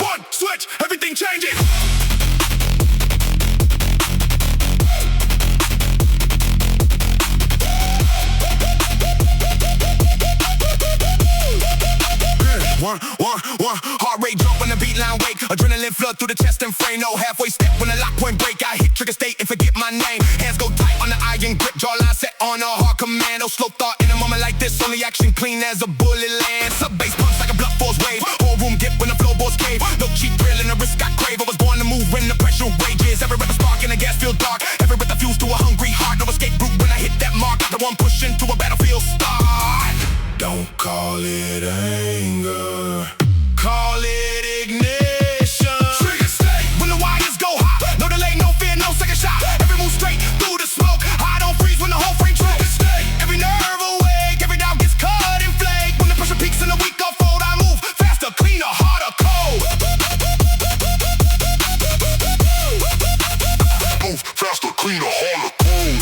One switch, everything changes. One, heart rate jump when the beat line wake. Adrenaline flood through the chest and frame. No halfway step when the lock point break. I hit trigger state and forget my name. Hands go tight on the iron grip. Jawline set on a hard commando. Slow thought in a moment like this. Only action clean as a bullet lands. Sub bass punch like a blunt force wave. Whole room dip when the floorboards cave. No cheap thrill and the risk I crave. I was born to move when the pressure rages. Every rep a spark and the gas feel dark. Every breath I fuse to a hungry heart. No escape route when I hit that mark. Not the one pushing to a battlefield start. Don't call it anger, call it ignition. Trigger state when the wires go hot. No delay, no fear, no second shot. Every move straight through the smoke. I don't freeze when the whole frame trigger state. Every nerve awake, every doubt gets cut and flake. When the pressure peaks and the weak unfold, I move faster, cleaner, harder, cold. Move faster, cleaner, harder, cold.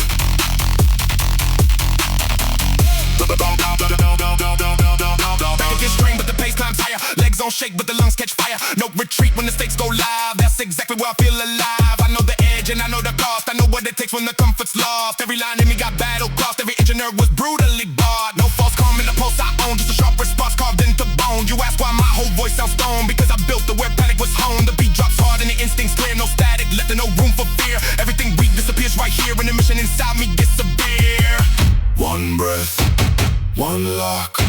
Strain, but the pace climbs higher. Legs don't shake, but the lungs catch fire. No retreat when the stakes go live. That's exactly where I feel alive. I know the edge and I know the cost. I know what it takes when the comfort's lost. Every line in me got battle crossed. Every inch of nerve was brutally barred. No false calm in the pulse I own. Just a sharp response carved into bone. You ask why my whole voice sounds stone. Because I built it where panic was honed. The beat drops hard and the instinct's clear. No static, left no room for fear. Everything weak disappears right here. And the mission inside me gets severe. One breath, one lock,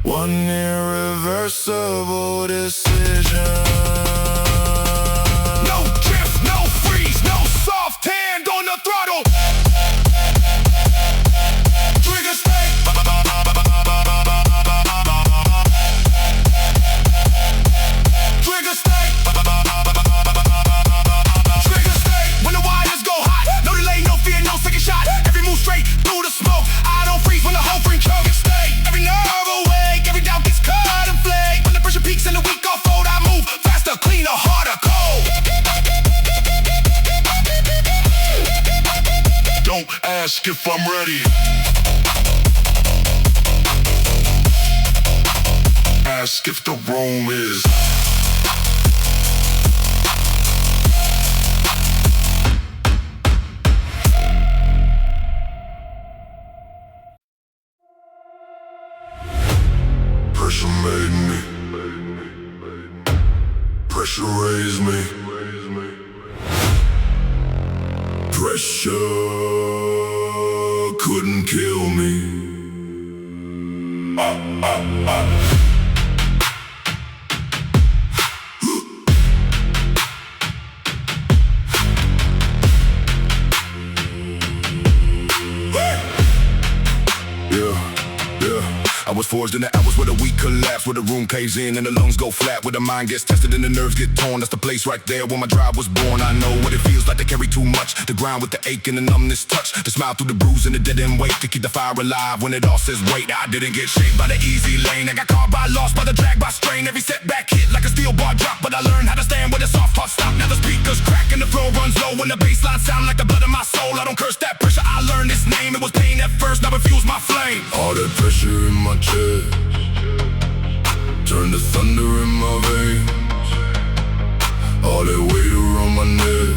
one irreversible decision. No drift, no freeze, no soft hand on the throttle. Trigger state. Trigger state. Trigger state. When the wires go hot, no delay, no fear, no second shot. Every move straight through the smoke. I don't freeze when the whole frame trigger state. Every nerve awake, every doubt gets cut and flake. When the pressure peaks and the weak unfold, I move faster, cleaner, harder, cold. Don't ask if I'm ready. Ask if the room is. Pressure made me. Pressure raised me. Pressure couldn't kill me. I was forged in the hours where the weak collapse, where the room caves in and the lungs go flat, where the mind gets tested and the nerves get torn. That's the place right there where my drive was born. I know what it feels like to carry too much, the ground with the ache and the numbness touch, the smile through the bruise and the dead end weight, to keep the fire alive when it all says wait. I didn't get shaped by the easy lane, I got caught by loss, by the drag, by strain. Every setback hit like a steel bar drop, but I learned how to stand where the soft heart stop. Now the speakers crack and the floor runs low, when the bass line sound like the blood of my soul. I don't curse that pressure, I learned its name. It was pain at first, now it fuels my flame. All that pressure in my chest turn to thunder in my veins. All that weight around my neck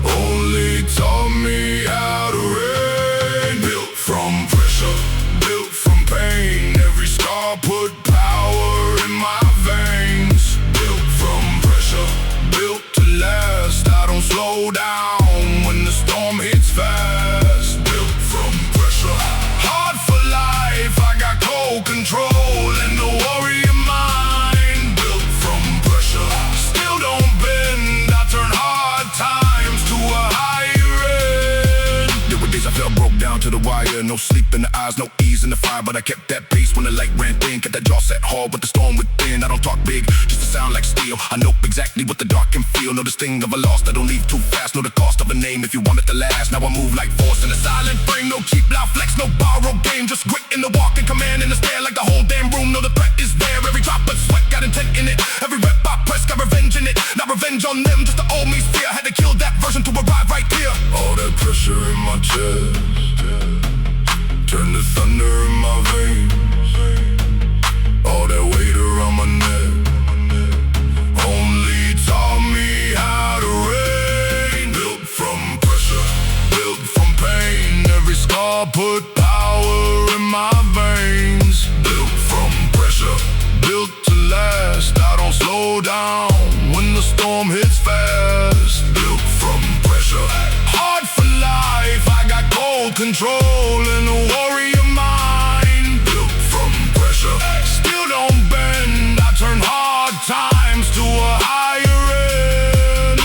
only taught me how to reign. Built from pressure, built from pain. Every scar put power in my veins. Built from pressure, built to last. I don't slow down when the storm hits fast. Built from pressure, hard for life. I got cold control and the warrior mind. Built from pressure, still don't bend. I turn hard times to a higher end. There were days I felt broke down to the wire. No sleep in the eyes, no ease in the fire, but I kept that pace when the light ran thin. Kept that jaw set hard with the storm within. I don't talk big, just to sound like steel. I know exactly what the dark can feel. Know the sting of a loss that don't leave too fast. Know the cost of a name if you want it to last. Now I move like force in a silent frame. No cheap loud flex, no borrowed game. Just grit in the walk and command in the stare like the whole damn room. Know the threat is there. every drop of sweat got intent in it. Every rep I press got revenge in it. Not revenge on them, just the old me's fear. Had to kill that version to arrive right here. All that pressure in my chest turn to thunder in my veins. All that weight around my neck only taught me how to reign. Built from pressure, built from pain. Every scar put power in my veins. Built from pressure, built to last. I don't slow down when the storm hits fast. Built from pressure, hard for life. I got cold control and a warrior mind. Built from pressure, still don't bend. I turn hard times to a higher end.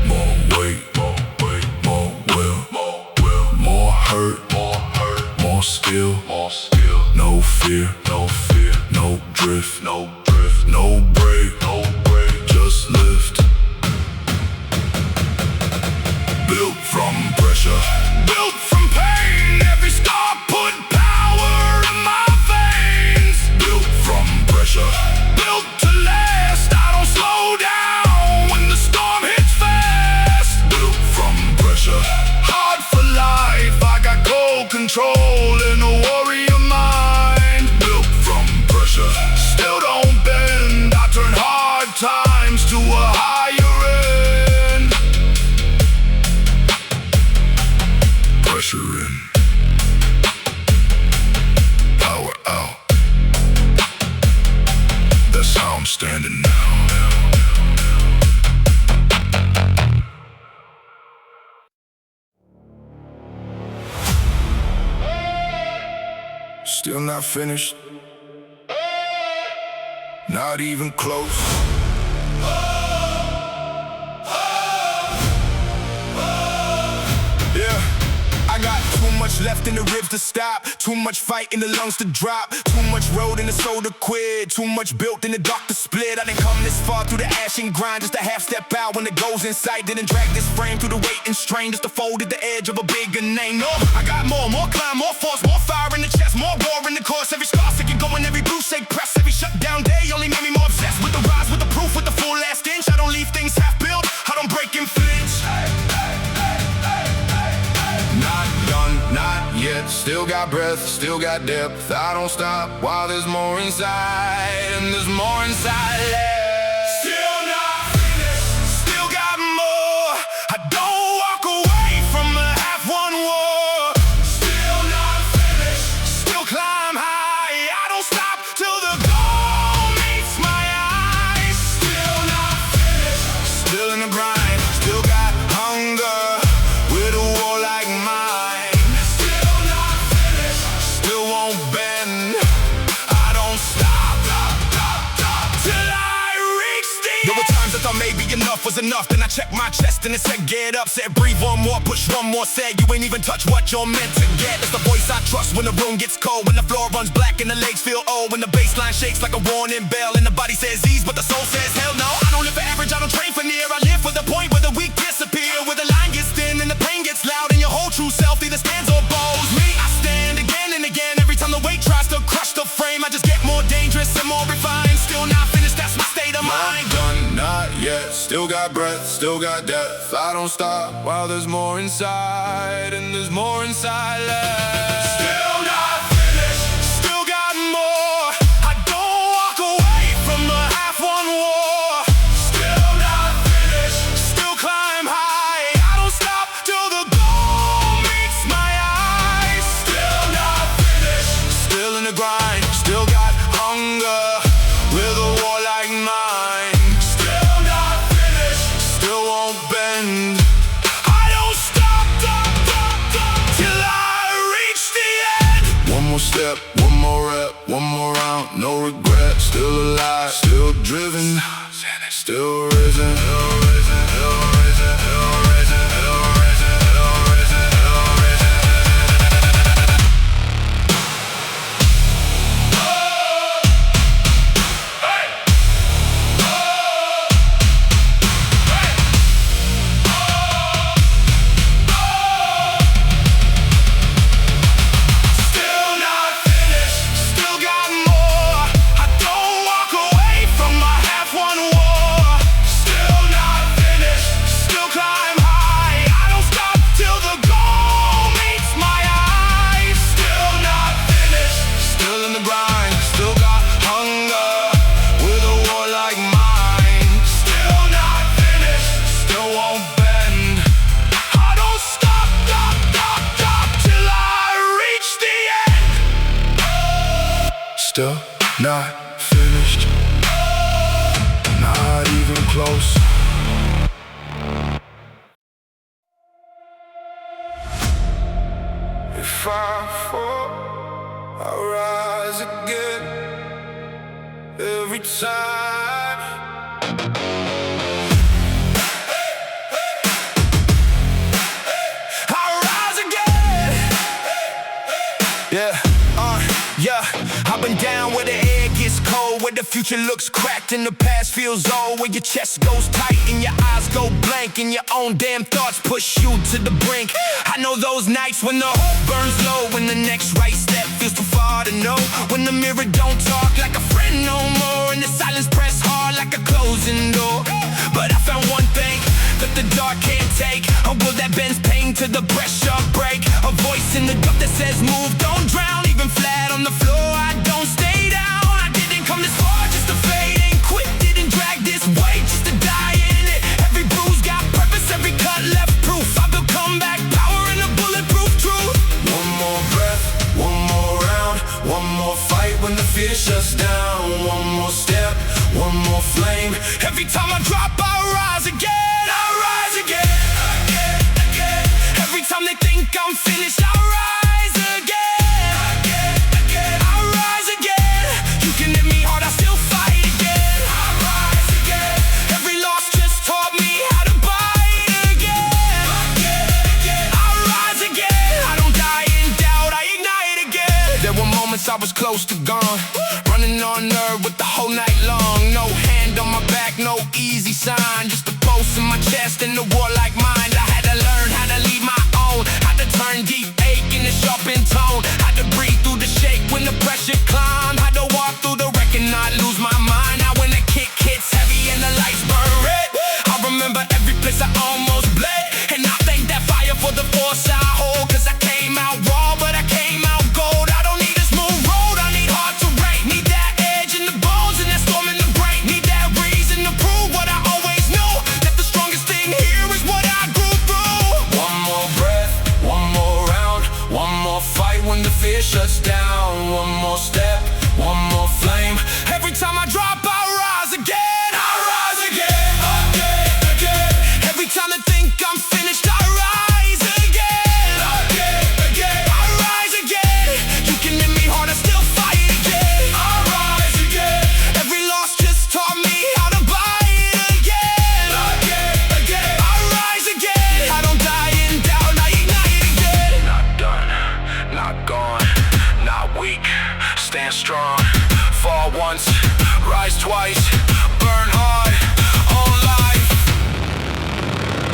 More weight, more will, more hurt, more skill, no fear, no drift, no break, just lift. Built from pressure, built from pain. Every scar put power in my veins. Built from pressure, built to last. I don't slow down when the storm hits fast. Built from pressure, hard for life. I got cold control and a warrior mind. Built from pressure, still don't bend. I turn hard times to a higher end. Pressure in, power out. That's how I'm standing now. Still not finished, not even close. Yeah, I got too much left in the ribs to stop, too much fight in the lungs to drop, too much road in the soul to quit, too much built in the dark to split. I didn't come this far through the ash and grind just to half step out when the goal's in sight. Didn't drag this frame through the weight and strain just to fold at the edge of a bigger name. No, I got more climb, more force, more fire in the chest, more war in the course. Every scar sick and going, every bruise shake press, every shutdown day only made me more obsessed with the rise, with the proof, with the full last inch. I don't leave things half built, I don't break and flinch. Not done, not yet. Still got breath, still got depth. I don't stop while there's more inside, and there's more inside left. Still not finished, still got more. I don't walk away from the half-won war. Still not finished, still climb high. I don't stop till the goal meets my eyes. Still not finished, still in the grind. Still got hunger with a war like mine. Still not finished, still won't bend. I don't stop till I reach the end. There were times I thought maybe enough was enough. Then I checked my chest and it said get up. Said breathe one more, push one more. Said you ain't even touch what you're meant to get. It's the voice I trust when the room gets cold, when the floor runs black and the legs feel old, when the baseline shakes like a warning bell and the body says ease but the soul says hell no. I don't live for average, I don't train for near. I live for the point where the weak disappear, where the line gets thin and the pain gets loud, and your whole true self either stands or bows. Me, I stand again and again. Every time the weight tries to crush the frame, I just get more dangerous and more refined. Still not finished, that's my state of mind. Not done, not yet. Still got breath, still got depth. I don't stop while there's more inside, and there's more inside left. Still not finished, still got more. I don't walk away from the half-won war. Still not finished, still climb high. I don't stop till the goal meets my eyes. Still not finished, still in the grind. Still got hunger with a war like mine. Still not finished, still won't bend. I don't stop till I reach the end. One more step, one more rep, one more round, no regret. Still alive, still driven, still risen, still risen, still risen, still risen, still risen, still risen, still risen. Still not finished, still got more. I Still not finished, not even close. If I fall, I rise again every time. I rise again. Yeah, I've been down where the air gets cold, where the future looks cracked and the past feels old, where your chest goes tight and your eyes go blank and your own damn thoughts push you to the brink. I know those nights when the hope burns low, when the next right step feels too far to know, when the mirror don't talk like a friend no more, and the silence press hard like a closing door. But I found one thing that the dark can't take, a will that bends pain to the pressure break, a voice in the dark that says move, don't drown. Even flat on the floor, I don't stay down. I didn't come this far just to fade and quit, didn't drag this way just to die in it. Every bruise got purpose, every cut left proof. I built comeback power and a bulletproof truth. One more breath, one more round, one more fight when the fear shuts down. One more step, one more flame. Every time I drop, I rise again. I rise again, again, again. Every time they think I'm finished, I rise again. I was close to gone, running on nerve with the whole night long. No hand on my back, no easy sign, just a pulse in my chest and a warlike mind. I had to learn how to lead my own, had to turn deep ache into sharpened tone, had to breathe through the shake when the pressure climbed, had to walk through the wreck and not lose my mind. Now when the kick hits heavy and the lights burn red, I remember every place I almost bled, and I thank that fire for the force I hold, cause I came out raw but I came out gold. I don't need fear shuts down. One more step, one more flame. Every time I drop, I rise again. I rise again, again, again. Every time I think I'm finished, I rise again, again, again. I rise again. You can hit me hard, I still fight again. I rise again. Every loss just taught me how to fight again, again, again. I rise again. I don't die in doubt, I ignite again. Not done, not gone, not weak, stand strong. Fall once, rise twice, burn hard, on life.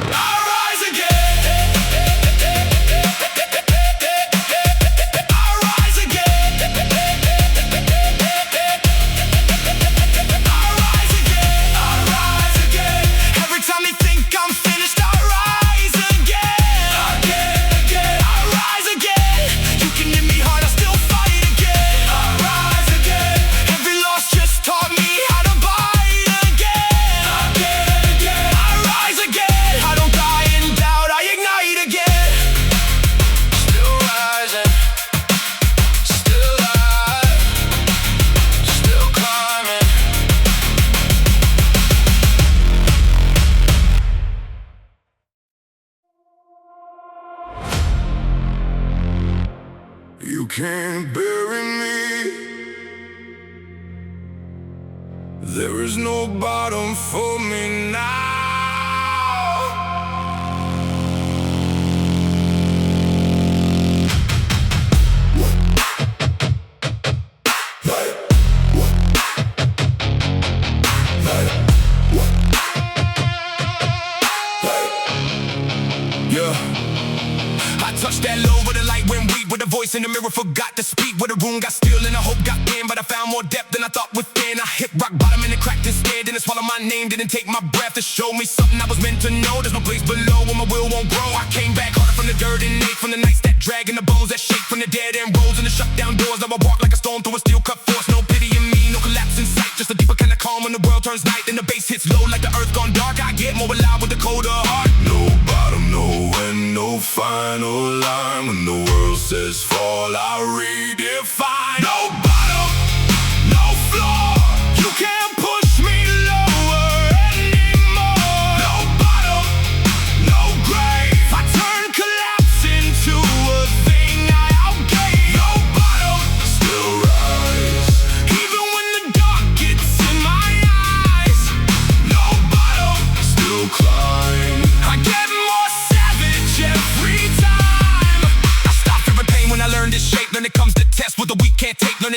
I rise again. I rise again. I rise again. I rise again. Every time they think I'm finished, I rise again. Again, again. I rise again. You can hit me hard, I still fight again. I rise again. Every loss just taught me how to fight again. Again, again. I rise again. I don't die in doubt, I ignite again. Still rising, still alive, still climbing. You can't bury me. There is no bottom for me now. Yeah. I touched that low where the light went weak, where the voice in the mirror forgot to speak, where the room got still and the hope got in, but I found more depth than I thought within. I hit rock bottom and it cracked and scared, didn't swallow my name, didn't take my breath to show me something I was meant to know. There's no place below where my will won't grow. I came back harder from the dirt and ate from the nights that drag and the bones that shake from the dead end rolls and the shut down doors. Now I walk like a storm through a steel cut force. No pity in me, no collapse in sight, just a deeper kind of calm when the world turns night and the bass hits low like the earth gone dark. I get more alive with the colder heart. No bottom, no end, no final line. When the world says fall, I redefine. No bottom.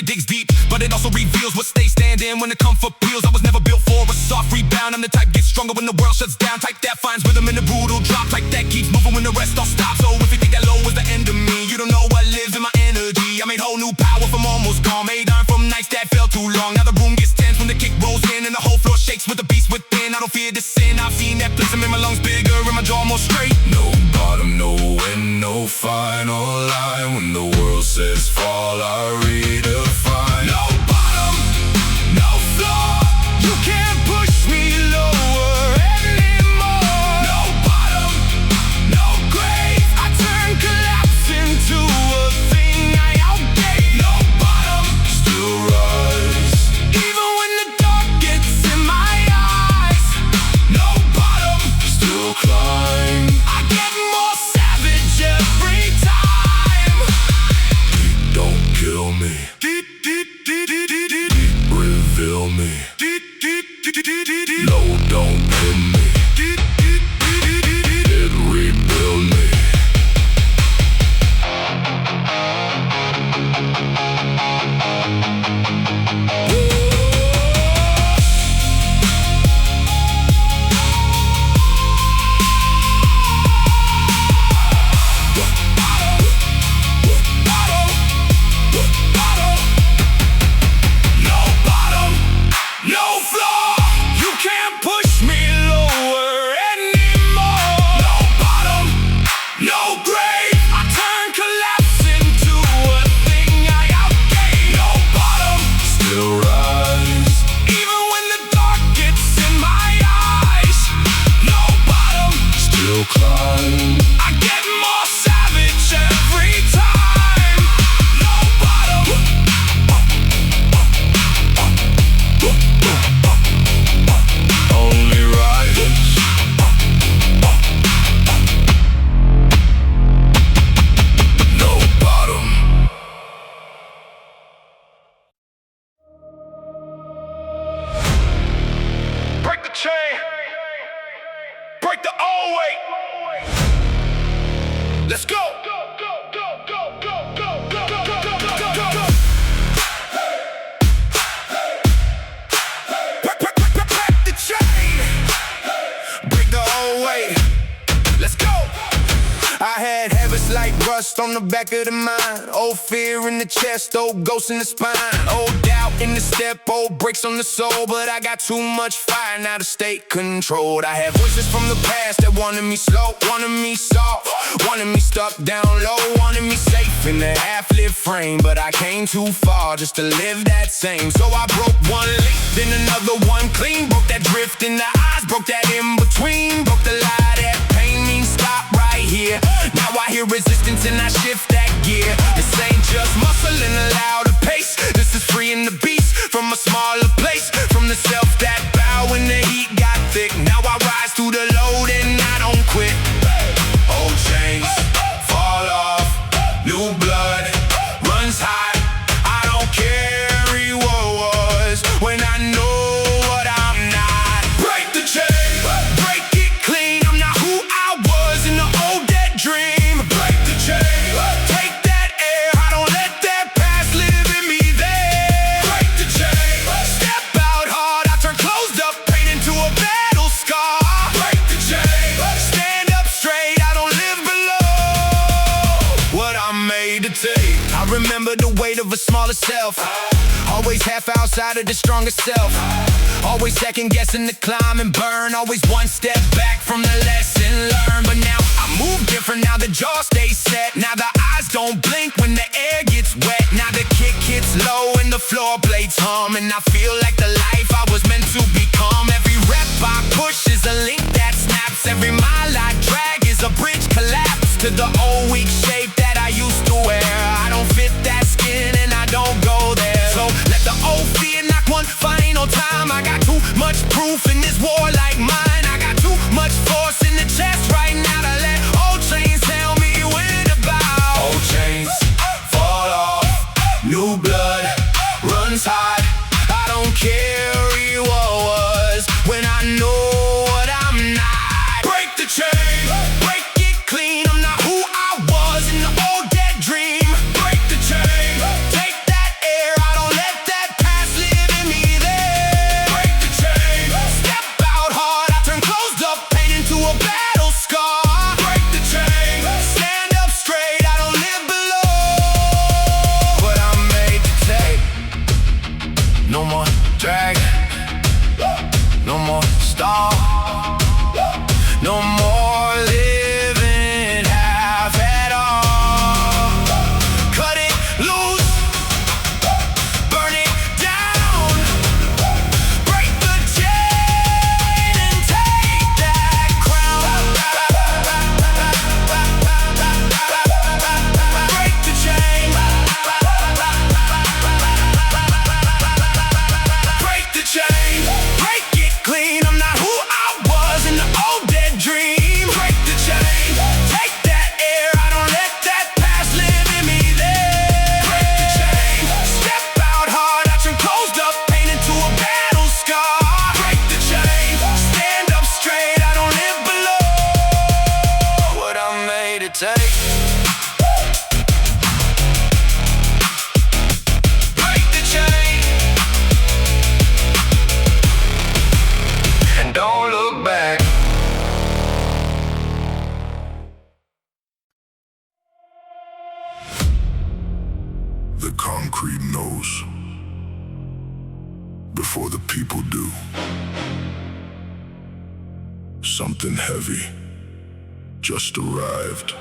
it digs deep, but it also reveals what stays standing when it comes for peels. I was never built for a soft rebound. I'm the type gets stronger when the world shuts down. Type that finds rhythm in the brutal drop. Type that keeps moving when the rest all stops. So if you think that low was the end of me, you don't know what lives in my energy. I made whole new power from almost gone. Made iron from nights that felt too long. Now the room gets tense when the kick rolls in and the whole floor shakes with the beast within. I don't fear the sin. I've seen that place. I made my lungs bigger and my jaw more straight. No bottom, no end, no final line. When the world says fall, I redefine. No bottom, no floor. You can't push me lower anymore. No bottom, no grave. I turn collapse into a thing I outgave. No bottom, still rise. Even when the dark gets in my eyes. No bottom, still climb. I get more savage every time. Don't kill me. Reveal me. No, don't pin me. It rebuild me. Push me lower anymore. No bottom, no grave. I turn collapse into a thing I outgave. No bottom, still rise. Even when the dark gets in my eyes. No bottom, still climb. I get more savage every time. No bottom. Only rise. No bottom. Break the chain. Break the old way. Let's go. Break the chain. Break the old way. Let's go. I had habits like rust on the back of the mind. Old fear in the chest, old ghosts in the spine. Old doubt in the step, old brakes on the soul. But I got too much fire now to stay controlled. I have voices from the past that wanted me slow, wanted me soft, wanted me stuck down low, wanted me safe in a half-lit frame. But I came too far just to live that same. So I broke one leak, then another one clean. Broke that drift in the eyes, broke that in between. Broke the lie that pain means stop right here. Now I hear resistance and I shift that gear. This ain't just muscle in a louder pace. This is freeing the beast from a smaller place. From the self that bow when the heat got thick. Now I rise through the load and I don't quit. Old chains fall off. New blood runs hot. I don't carry what was when I know what I'm not. Break the chain. Break it clean. I'm not who I was in the old dead dream. Break the chain. Take that air. I don't let that past live in me there. Break the chain. Step out hard. I turn closed up pain into a battle scar. Break the chain. Stand up straight. I don't live below what I'm made to take. I remember the weight of a smaller self. Always half outside of the strongest self. Always second guessing the climb and burn. Always one step back from the lesson learned. But now I move different. Now the jaw stays set. Now the eyes don't blink when the air gets wet. Now the kick hits low and the floor blades hum. And I feel like the life I was meant to become. Every rep I push is a link that snaps. Every mile I drag is a bridge collapse to the old weak shape that I used to wear. I don't fit that skin and I don't go there. So let the old fear knock one final time. I got too much proof in this war like mine. I got too much force in the chest right now to let old chains tell me when to bow. Old chains fall off. New blood runs hot. I don't carry what was when I know what I'm not. Break the chain. Break it clean. I'm not who I was in the old dead dream. Break the chain. Take that air. I No more drag, no more stall, no more living half at all. Cut it loose, burn it down, break the chain and take that crown. Break the chain, break the chain, break it clean. I'm not who I was in the old dead dream. Break the chain, take that air. I don't let that past live in me there. Break the chain, step out hard, I turn closed up pain into a battle scar. Break the chain, stand up straight. I don't live below what I'm made to take. Break the chain and don't look back. The concrete knows before the people do. Something heavy just arrived.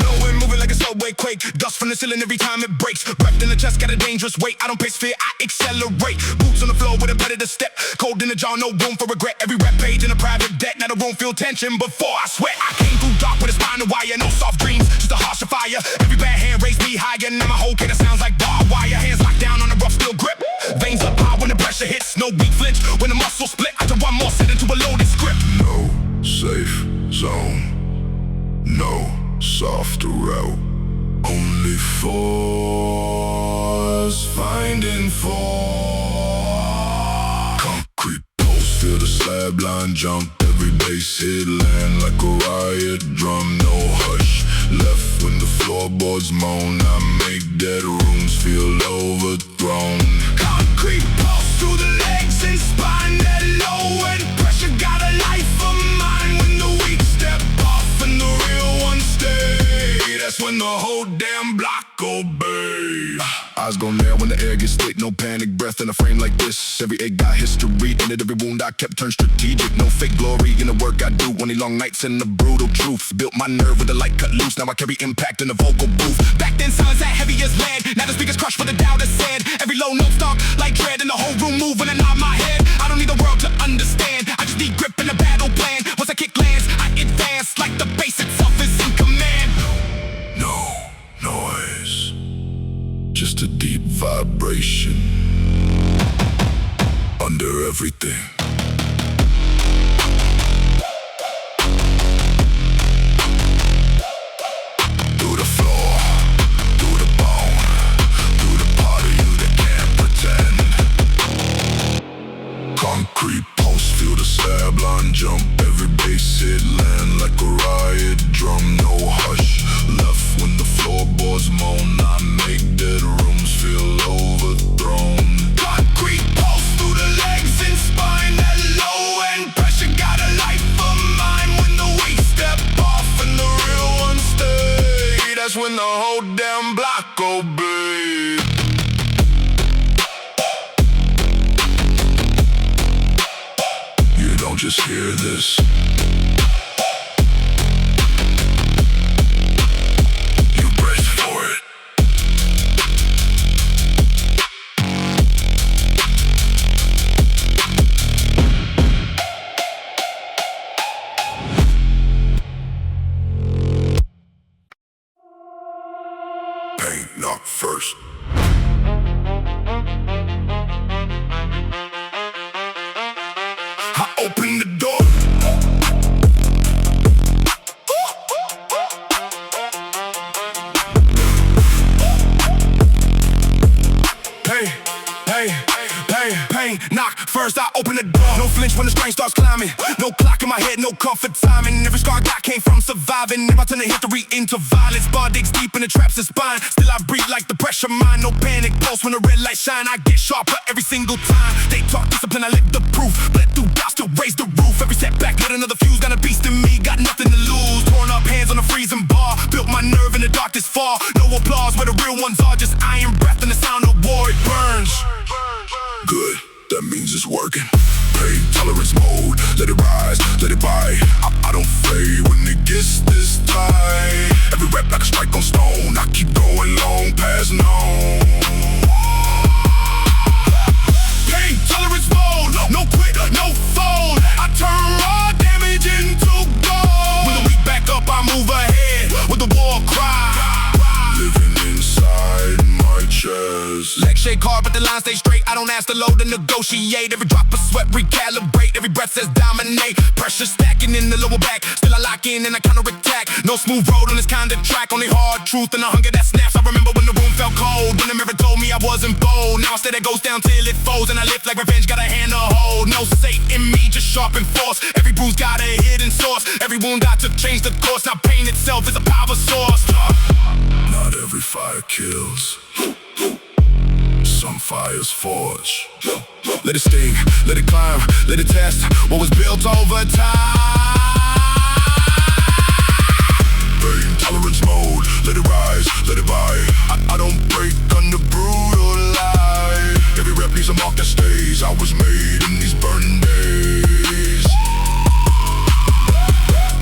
Low and moving like a subway quake. Dust from the ceiling every time it breaks. Wrapped in the chest, got a dangerous weight. I don't pace fear, I accelerate. Boots on the floor with a predator step. Cold in the jaw, no room for regret. Every rap page in a private debt. Now the room feel tension before I sweat. I came through dark with a spinal wire. No soft dreams, just a harsher fire. Every bad hand raised me higher. Now my whole kid sounds like barbed wire. Hands locked down on a rough steel grip. Veins up high when the pressure hits. No weak flinch when the muscle split. I turn one more set into a loaded script. No safe zone, no softer route. Only force finding force. Concrete post, feel the slab line jump. Every base hit land like a riot drum. No hush left when the floorboards moan. I make dead rooms feel overthrown. Concrete pulse through the legs and spine. That low and pressure got a life of mine. When the weak step off and the real ones stay, that's when the whole damn block obey. Eyes go there when the air gets thick. No panic, breath in a frame like this. Every egg got history in it. Every wound I kept turned strategic. No fake glory in the work I do. Only long nights and the brutal truth. Built my nerve with the light cut loose. Now I carry impact in the vocal booth. Back then silence that heavy as lead. Now the speakers crushed for the doubters said. Every low note stalk like dread. And the whole room move when I nod my head. I don't need the world to understand. I just need grip in the battle plan. Once I kick lands, I advance like the base itself is in command. No noise, just a deep vibration under everything. Through the floor, through the bone, through the part of you that can't pretend. Concrete pulse, feel the slab line jump. Every base hit land like a riot drum. No hush left when the floorboards moan. I make dead rooms feel overthrown. Concrete pulse through the legs and spine. That low end pressure got a life of mine. When the weak step off and the real ones stay, that's when the whole damn block obey. You don't just hear this, you brace for it. Paint knock first. I open the door. Pain, pain, pain, pain, knock first, I open the door. No flinch when the strain starts climbing. No clock in my head, no comfort timing. Every scar I got came from surviving. Never turn the history into violence. Bar digs deep in the traps and spine. Still I breathe like the pressure mine. No panic, pulse when the red light shine. I get sharper every single time. They talk discipline, I live the proof. Bled through doubt, still raise the roof. Every setback, lit another fuse. Got a beast in me, got nothing to lose. Torn up hands on a freezing bar. Built my nerve in the darkest far. No applause where the real ones are. Just iron breath and the sound of war. It burns. Good, that means it's working. Pain tolerance mode, let it rise, let it bite. I don't fade when it gets this tight. Every rep like a strike on stone. I keep going long past known. Pain tolerance mode, no quit, no fold. I turn raw damage into gold. With a week back up, I move ahead with the war cry. Living inside my chest. Legs shake hard, but the line stay straight. I don't ask the load to negotiate. Every drop of sweat recalibrate. Every breath says dominate. Pressure stacking in the lower back. Still I lock in and I counterattack. No smooth road on this kind of track. Only hard truth and the hunger that snaps. I remember when the room felt cold. When the mirror told me I wasn't bold. Now instead it goes down till it folds. And I lift like revenge, got a hand to hold. No safe in me, just sharp and force. Every bruise got a hidden source. Every wound got to change the course. Now pain itself is a power source. Not every fire kills. Some fires forge. Let it sting, let it climb, let it test what was built over time. Pain tolerance mode, let it rise, let it bite. I don't break under brutal light. Every rep leaves a mark that stays. I was made in these burning days.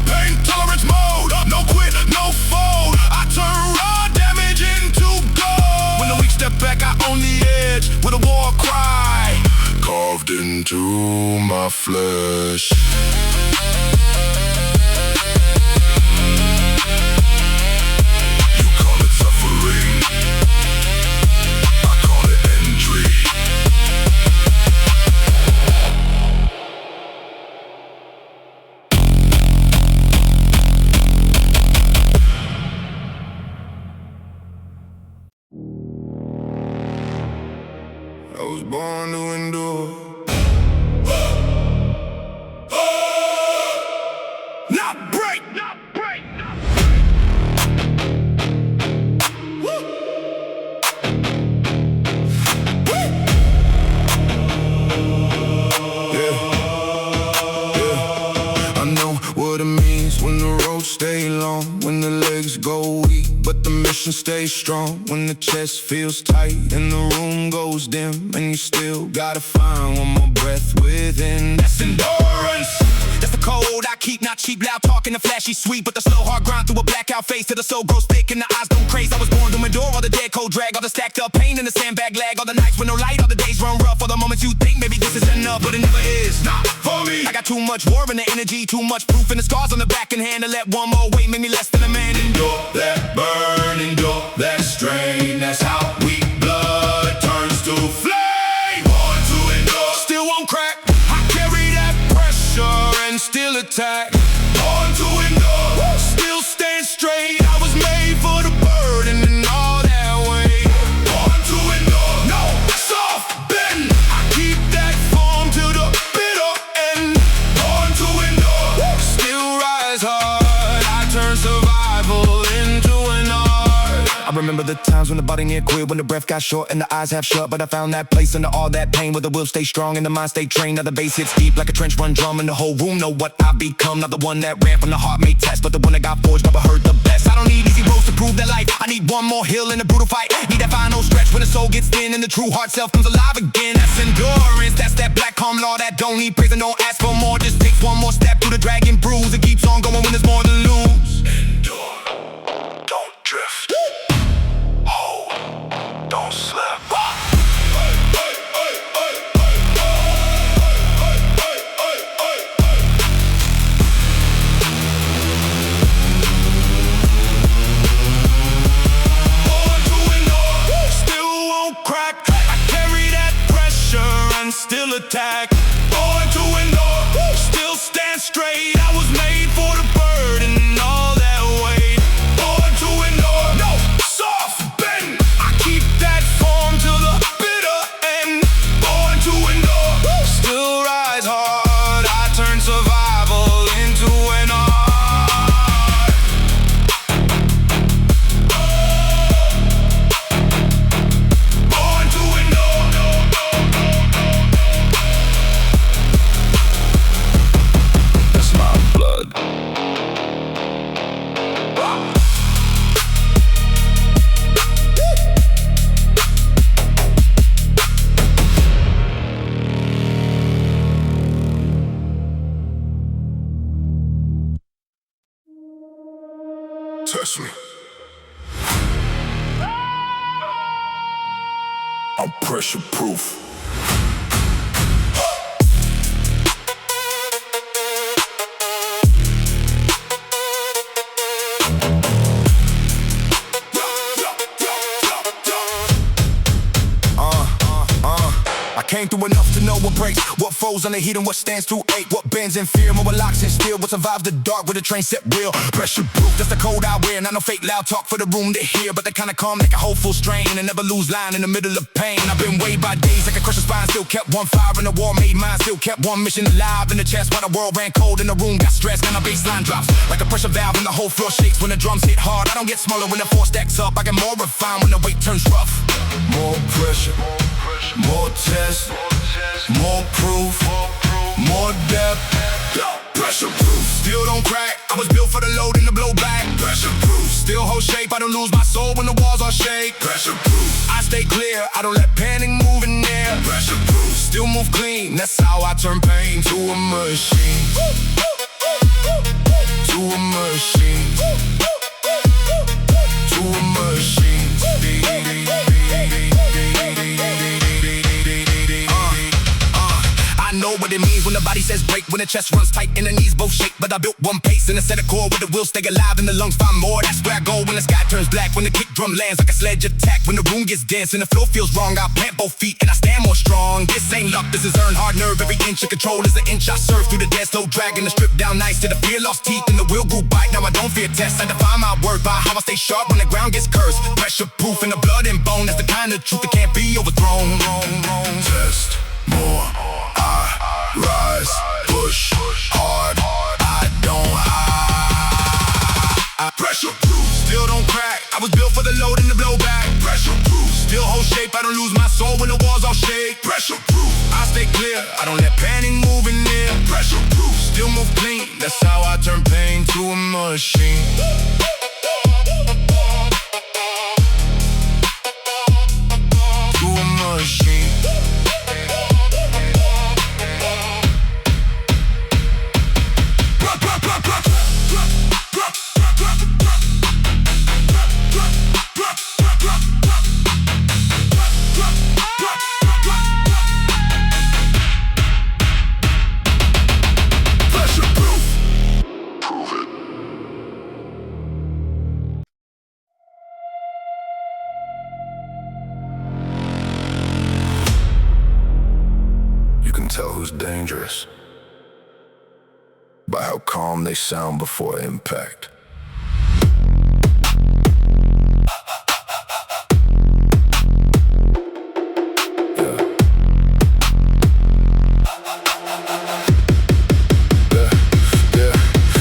Pain tolerance mode, no quit, no fold. I turn raw damage into gold. When the weak step back, I own the edge with a war cry. Carved into my flesh. You call it suffering, I call it entry. I was born to endure. Not break, not break, not I know what it means when the road stay long, when the legs go weak, but the mission stays strong. When the chest feels tight and the room goes dim, and you still gotta find one more breath within. That's endurance. That's the code I keep, not cheap, loud talking, the flashy sweet, but the slow hard grind through a blackout face till the soul grows thick and the eyes don't craze. I was born to endure all the dead cold drag, all the stacked up pain in the sandbag lag, all the nights with no light, all the days run rough, all the moments you think maybe this is enough, but it never is. Not for me. I got too much war in the energy, too much proof in the scars on the back and hand to let one more weight make me less than a man. Endure that burn, endure that strain. That's how weak blood turns to flame. Born to endure, Still won't crack. I carry that pressure and still attack. born to endure. Still stand straight. I was made for the burden and all that weight. Born to endure. No soft bend. I keep that form to the bitter end. Born to endure. Still rise hard. I turn survival into an art. I remember the times when the body near quit, when the breath got short and the eyes half shut, but I found that place under all that pain where the will stay strong and the mind stay trained. Now the bass hits deep like a trench run drum, and the whole room know what I become. Not the one that ran from the heart made test, but the one that got forged, never heard the best. I don't need easy roads to prove that life. I need one more hill in a brutal fight. Need that final stretch when the soul gets thin and the true heart self comes alive again. That's endurance. That's that black calm law that don't need praise and don't ask for more. Just takes one more step through the dragon bruise. It keeps on going when there's more to lose. Endure. Don't drift. Hold. Don't slip. Born to endure. Still won't crack. I carry that pressure and still attack. Born to endure. Still stand straight. I was made for the burden and all that weight. Born to endure. No soft bend. I keep that form to the bitter end. Born to endure. Still test me. I'm pressure proof. I came through enough to know what breaks, what froze on the heat and what stands through ache, what bends in fear, what locks in steel, what survives the dark with a train set real. Pressure proof, that's the code I wear. Not no fake loud talk for the room to hear, but the kind of calm that can hold full strain and never lose line in the middle of pain. I've been weighed by days like a crushed spine, still kept one fire in the war, made mine, still kept one mission alive in the chest. While the world ran cold and the room got stressed, and the baseline drops like a pressure valve and the whole floor shakes when the drums hit hard. I don't get smaller when the force stacks up, I get more refined when the weight turns rough. More pressure, more test, more proof, more depth. Pressure proof, still don't crack. I was built for the load and the blowback. pressure proof, Still hold shape, I don't lose my soul when the walls are shake. pressure proof, I stay clear, I don't let panic move in there. pressure proof, Still move clean, that's how I turn pain to a machine. To a machine. To a machine. I know what it means when the body says break, when the chest runs tight and the knees both shake. But I built one pace and a set of core where the will stay alive and the lungs find more. That's where I go when the sky turns black, when the kick drum lands like a sledge attack, when the room gets dense and the floor feels wrong. I plant both feet and I stand more strong. This ain't luck, this is earned hard nerve. Every inch of control is an inch I serve through the dead slow dragging the strip down nice to the fear lost teeth and the will grew bite. Now I don't fear tests, I define my worth by how I stay sharp when the ground gets cursed. Pressure proof in the blood and bone, that's the kind of truth that can't be overthrown. test, more, I rise, push, hard, I don't hide. Pressure proof, still don't crack. I was built for the load and the blowback. Pressure proof, Still hold shape, I don't lose my soul when the walls all shake. pressure proof, I stay clear, I don't let panic move in there. pressure proof, Still move clean, that's how I turn pain to a machine. To a machine. pressure proof. Prove it. You can tell who's dangerous by how calm they sound before impact.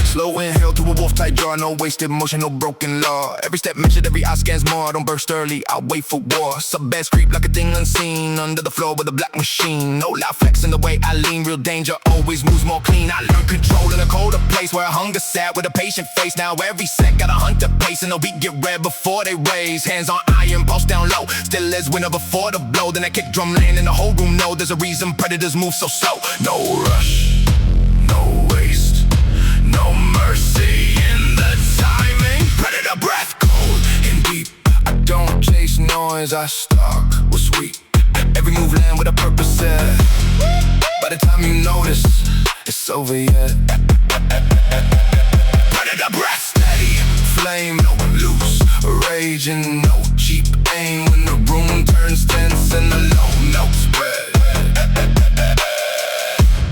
Slow inhale to a wolf tight jaw, no wasted motion, no broken law. Every step measured, every eye scans more. I don't burst early, I wait for war. Sub-bass creep like a thing unseen under the floor with a black machine. No loud flex in the way I lean, real danger always moves more clean. I learned control in a colder place where hunger sat with a patient face. Now every sec got a hunter pace and the beat get red before they raise. Hands on iron, pulse down low, still as winner before the blow. Then that kick drum land and the whole room know there's a reason predators move so slow. No rush, no waste, no mercy in the timing. Predator breath cold and deep. I don't chase noise, I stalk with sweet. Every move land with a purpose, yeah. By the time you notice, it's over yet. Predator breath steady, flame, no loose, raging, no cheap aim. When the room turns tense and the low notes spread.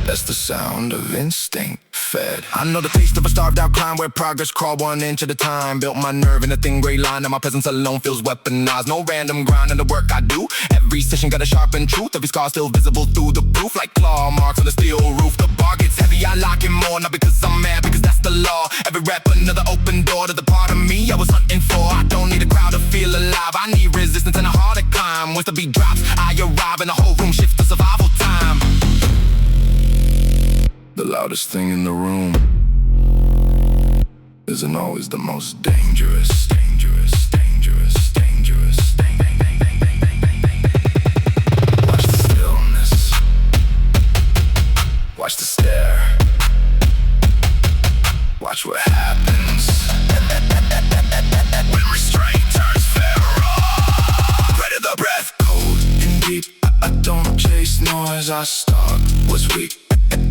That's the sound of instinct fed. I know the taste of a starved out climb where progress crawl 1 inch at a time. Built my nerve in a thin gray line, and my presence alone feels weaponized. No random grind in the work I do. Every session got a sharpened truth. Every scar still visible through the proof, like claw marks on the steel roof. The bar gets heavy, I lock in more, not because I'm mad, because that's the law. Every rap another open door to the part of me I was hunting for. I don't need a crowd to feel alive, I need resistance and a heart to climb. Once the beat drops, I arrive and the whole room shifts to survival time. The loudest thing in the room isn't always the most dangerous. Watch the stillness. Watch the stare. Watch what happens. was weak.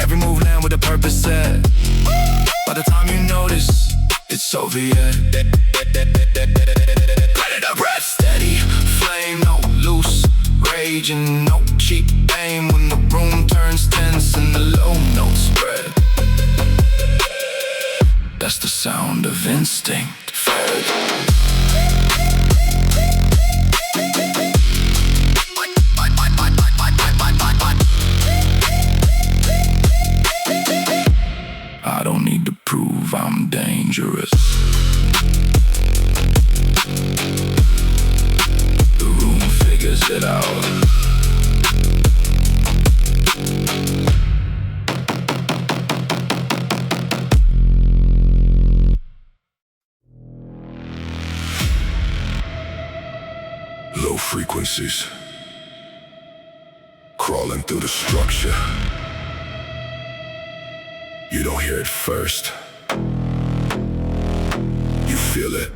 Every move land with a purpose set. By the time you notice, it's over yet. Predator breath, steady flame, no loose raging, no cheap aim. When the room turns tense and the low notes spread, that's the sound of instinct fed. I don't need to prove I'm dangerous. The room figures it out. Low frequencies crawling through the structure. You don't hear it first. You feel it.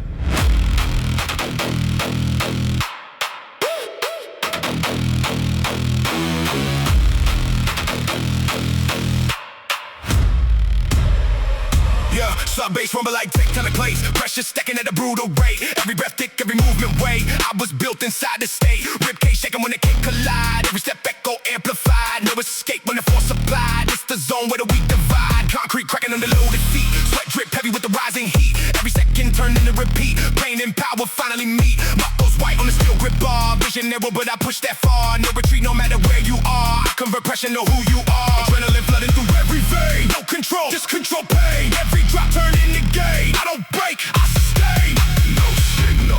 Yeah, sub-bass rumble like tectonic plates. Pressure stacking at a brutal rate. Every breath thick, every movement weight. I was built inside the state. Ribcage shaking when the cake collide. Every step echo amplified. No escape when the force applied. It's the zone where the weak divide. Concrete cracking under loaded feet. Sweat drip heavy with the rising heat. Every second turn into repeat. Pain and power finally meet. Muscles white on the steel grip bar. Vision narrow but I push that far. No retreat no matter where you are. I convert pressure to who you are. Adrenaline flooding through every vein. No control, just control pain. Every drop turn into gain. I don't break, I sustain. No signal,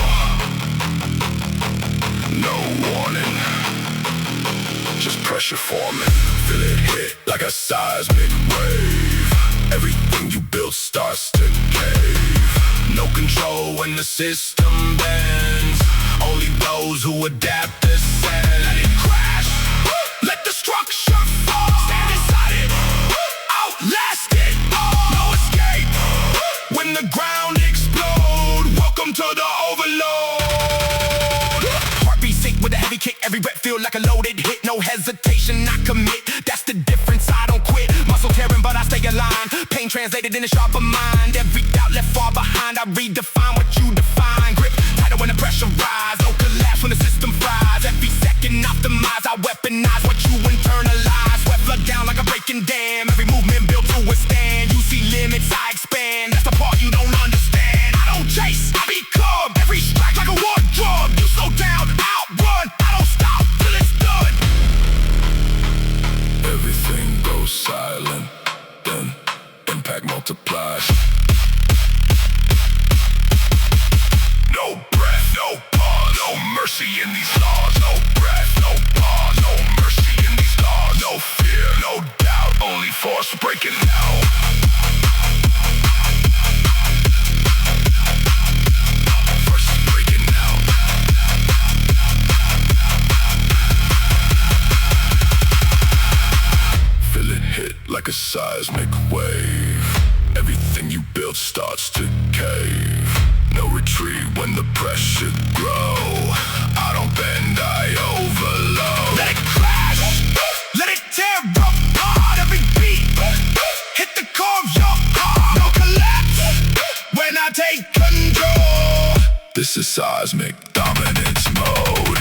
no warning, just pressure forming. Feel it hit like a seismic wave. Everything you build starts to cave. No control when the system bends. Only those who adapt descend. Let it crash, let the structure fall. Stand inside it, outlast it. No escape when the ground explode. Welcome to the overload. Heartbeat sync with a heavy kick. Every breath feel like a loaded hit. No hesitation, I commit. That's the difference, I don't quit. Muscle tearing but I stay aligned. Pain translated in a sharper mind. Every doubt left far behind. I redefine what you define. Grip tighter when the pressure rise. No collapse when the system fries. Every second optimize. I weaponize what you internalize. Sweat flood down like a breaking dam. Every movement built to withstand. You see limits, I expand. That's the part you don't understand. I don't chase, I become. Every strike like a war drum. You slow down, outrun. I don't stop till it's done. Everything goes silent, then impact multiplies. No breath, no pause, no mercy in these laws. No breath, no pause, no mercy in these laws. No fear, no doubt, only force breaking now. Force breaking now. Feel it hit like a seismic wave. Everything you build starts to cave. No retreat when the pressure grow. I don't bend, I overload. Let it crash, let it tear apart. Every beat, hit the core of your heart. No collapse when I take control. This is seismic dominance mode.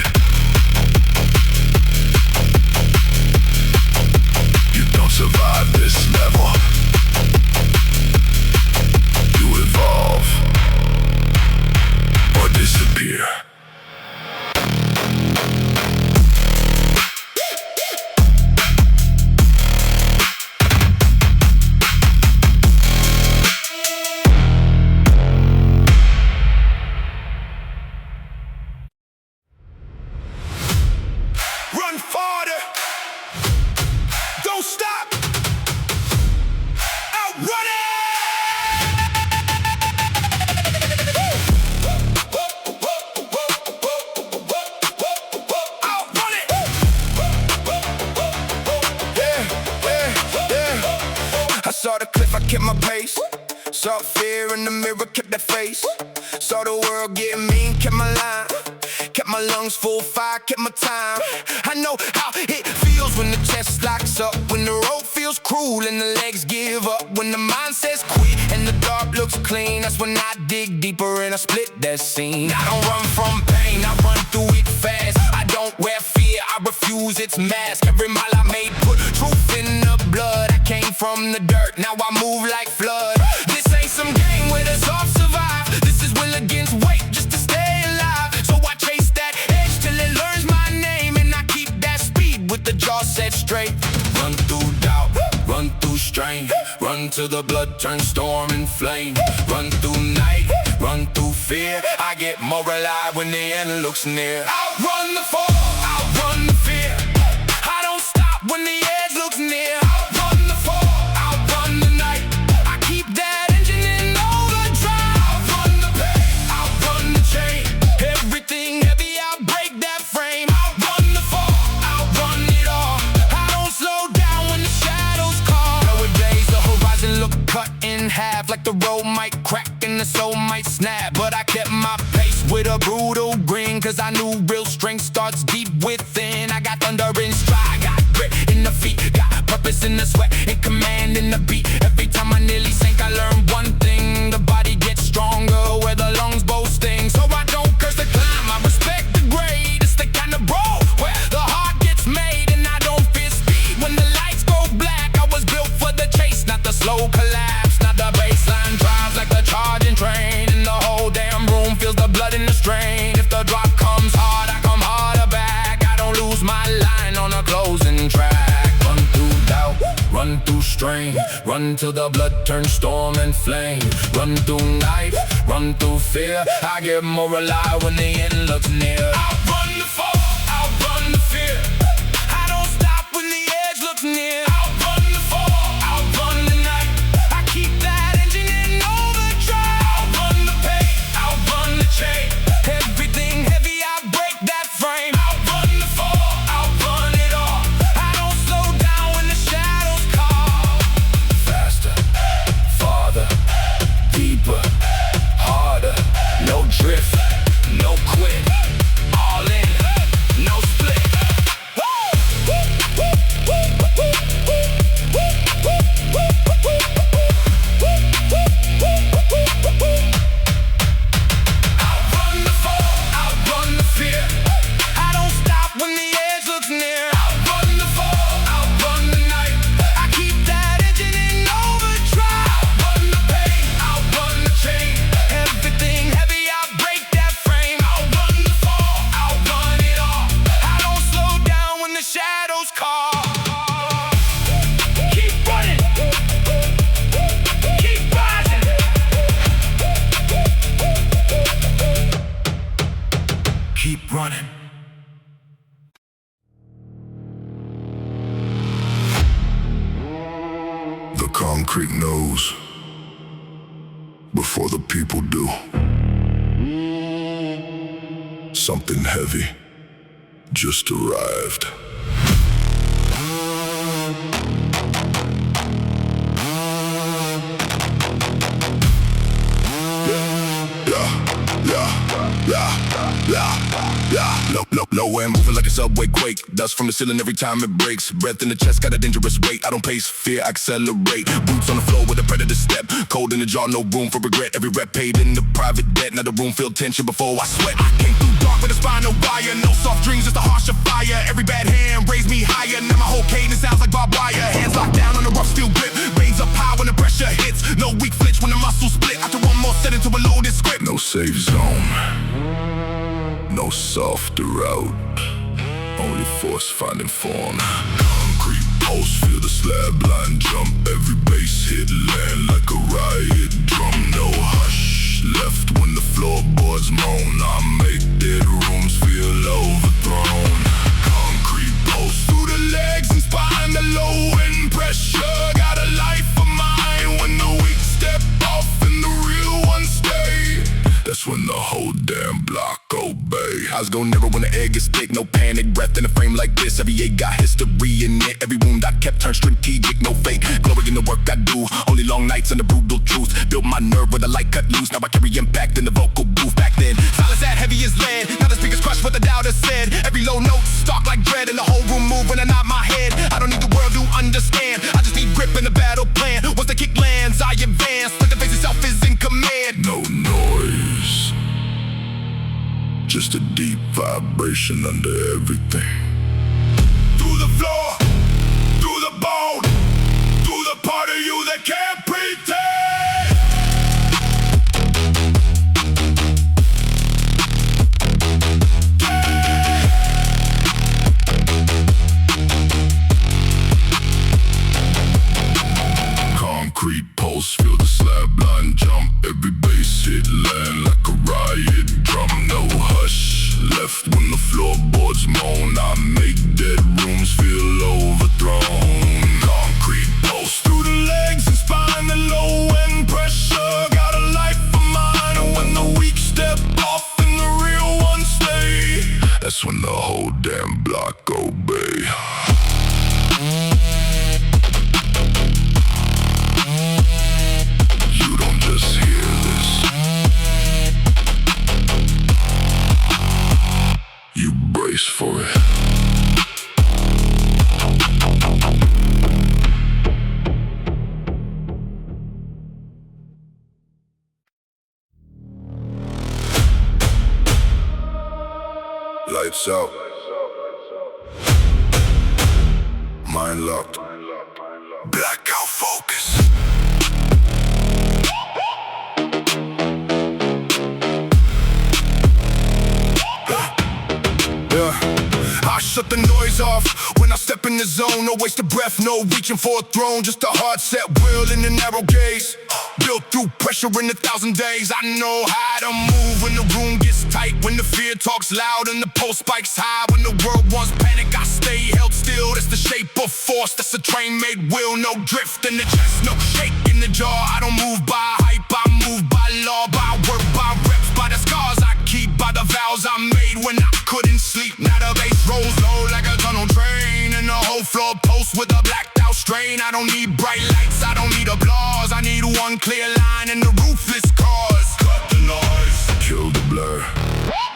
You don't survive this level. You evolve or disappear. Run farther, don't stop, outrun it. Outrun it. Yeah. I saw the cliff, I kept my pace. Saw fear in the mirror, kept that face. Saw the world getting mean, kept my line. Kept my lungs full fire, kept my time. I know how it feels when the chest locks up, when the road feels cruel and the legs give up, when the mind says quit and the dark looks clean. That's when I dig deeper and I split that scene. I don't run from pain, I run through it fast. I don't wear fear, I refuse its mask. Every mile I made put truth in the blood. I came from the dirt, now I move like flood. This ain't some game where the soft survive. This is will against weight just to stay alive. So I chase that edge till it learns my name, and I keep that speed with the jaw set straight. Run through doubt, run through strain, run till the blood turns storm and flame. Run through night, run through fear. I get more alive when the end looks near. Outrun the fall, outrun the fear. I don't stop when the edge looks near. Outrun the fall, outrun the night. I keep that engine in overdrive. Outrun the pain, outrun the chain. Everything heavy, I break that frame. Outrun the fall, outrun it all. I don't slow down when the shadows call. Nowadays the horizon look cut in half, like the road might crack and the soul might snap. But I kept my pace with a brutal grin, cause I knew real strength starts deep within. I got thunder in stride, got grit in the feet, got purpose in the sweat and command in the beat. Every time I nearly sink, I learned one thing: the body gets stronger where the lungs both sting. So I don't curse the climb, I respect the grade. It's the kind of road where the heart gets made, and I don't fear speed when the lights go black. I was built for the chase, not the slow collapse. Not the baseline drives like the charging train, and the whole damn room feels the blood in the strain. If the drop comes hard, I come harder back. I don't lose my line on a closing track. Run through doubt, run through strain, run till the blood turns storm and flame. Run through night, run through fear. I get more alive when the end looks near. Outrun the fall, outrun the fear. I don't stop when the edge looks near. Outrun the fall, outrun the night. I keep that engine in overdrive. Outrun the pain, outrun the chain. Everything heavy, I break that frame. Outrun the fall, outrun it all. I don't slow down when the shadows call. Faster, farther, deeper, harder. No drift, no quit. All in, no split. Outrun the fall, outrun the fear. I don't stop when the edge looks near. Outrun the fall, outrun the night. I keep that engine in overdrive. Outrun the pain, outrun the chain. Everything heavy, I break that frame. Outrun the fall, outrun it all. I don't slow down when the shadows call. Keep running, keep rising. Keep running. The concrete knows before the people do. Something heavy just arrived. Nowhere moving like a subway quake. Dust from the ceiling every time it breaks. Breath in the chest, got a dangerous weight. I don't pace, fear, accelerate. Boots on the floor with a predator step. Cold in the jaw, no room for regret. Every rep paid in the private debt. Now the room feel tension before I sweat. I came through dark with a spinal wire. No soft dreams, just a harsher fire. Every bad hand raised me higher. Now my whole cadence sounds like barbed wire. Hands locked down on the rough steel grip. Raise up high when the pressure hits. No weak flinch when the muscles split. After one more set into a loaded script. No safe zone, no softer route. Only force finding form. Concrete post, feel the slab line jump. Every bass hit land like a riot drum. No hush left when the floorboards moan. I make dead rooms feel overthrown. Concrete post through the legs and spine. The low end pressure got a life of mine. When the weak step off and the real ones stay, that's when the whole damn block obey. Eyes go narrow when the egg gets thick. No panic, breath in a frame like this. Every egg got history in it. Every wound I kept turned strategic. No fake, glory in the work I do. Only long nights and the brutal truth. Built my nerve with a light cut loose. Now I carry impact in the vocal booth. Back then, silence that heavy is led. Now the speakers crush what the doubter said. Every low note stalk like dread, and the whole room move when I nod my head. I don't need the world to understand, I just need grip in the battle plan. Once the kick lands, I advance. Let the face itself is in command. No noise, just a deep vibration under everything. Through the floor, through the bone, through the part of you that can't pretend. Concrete pulse, feel the slab line jump. Every bass hit land like a riot drum. No hush left when the floorboards moan. I make dead rooms feel overthrown. Concrete pulse through the legs and spine. The low end pressure got a life of mine. And when the weak step off and the real ones stay, that's when the whole damn block obey. You don't just hear this, you brace for it. Lights out, mind locked, blackout focus. I shut the noise off when I step in the zone. No waste of breath, no reaching for a throne. Just a hard set will in a narrow gaze. Built through pressure in 1,000 days. I know how to move when the room gets tight. When the fear talks loud and the pulse spikes high. When the world wants panic, I stay held still. That's the shape of force, that's a train made will. No drift in the chest, no shake in the jaw. I don't move by hype, I move by law. By work, by reps, by the scars I keep. By the vows I made when I couldn't sleep. Now the bass rolls low like a tunnel train. And the whole floor post with a blacked out strain. I don't need bright lights, I don't need applause. I need one clear line and the ruthless cause. Cut the noise, kill the blur.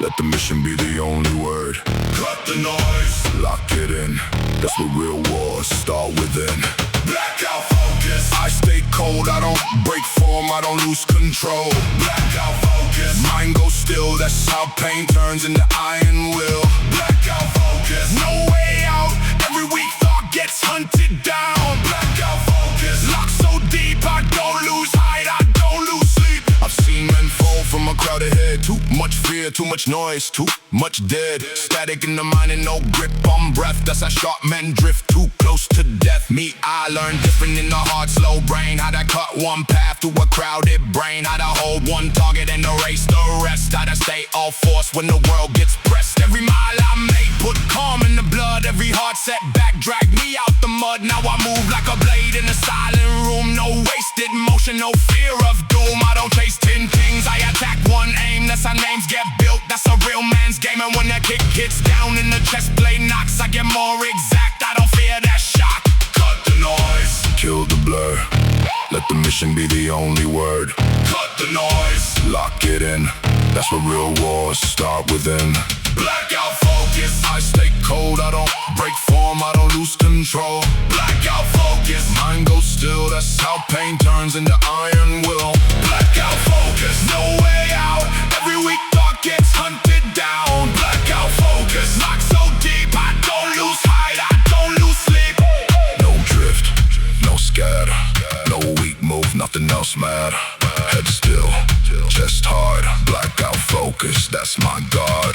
Let the mission be the only word. Cut the noise, lock it in. That's where real wars start within. Blackout focus, I stay cold, I don't break form, I don't lose control. Blackout focus, mind goes still, that's how pain turns into iron will. Blackout focus, no way out, every weak thought gets hunted down. Blackout focus, locked so deep, I don't lose height, I don't lose sleep. I've seen men fall from a crowded head. Too much fear, too much noise, too much dead. Static in the mind and no grip on breath. That's how sharp men drift too close to death. Me, I learn different in the hard, slow brain. How to cut one path to a crowded brain. How to hold one target and erase the rest. How to stay all force when the world gets pressed. Every mile I make, put calm in the blood. Every hard setback drag me out the mud. Now I move like a blade in a silent room. No wasted motion, no fear of doom. I don't chase 10 things, I attack one aim. That's how names get built, that's a real man's game. And when that kick hits down in the chest plate knocks, I get more exact, I don't fear that shock. Cut the noise, kill the blur. Let the mission be the only word. Cut the noise, lock it in. That's where real wars start within. Blackout focus, I stay cold, I don't break form, I don't lose control. Blackout focus, mind goes still, that's how pain turns into iron will. Blackout focus, no way out, every weak thought gets hunted down. Blackout focus, locked so deep, I don't lose height, I don't lose sleep. No drift, no scatter, no weak move, nothing else matter. Head still, chest hard, blackout focus, that's my God.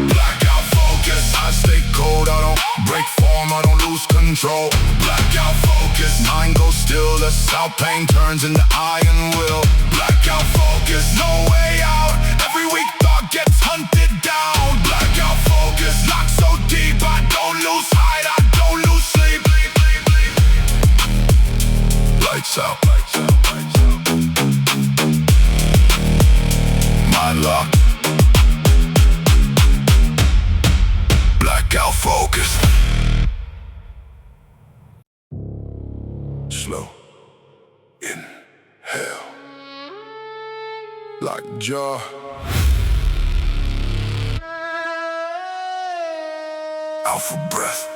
Blackout focus, I stay cold, I don't break form, I don't lose control. Blackout focus, mind goes still, that's how pain turns into iron will. Blackout focus, no way out, every weak thought gets hunted down. Blackout focus, locked so deep, I don't lose height, I don't lose sleep. Lights out, mind locked, Got focused. Slow. Inhale. Like jaw. Out for breath.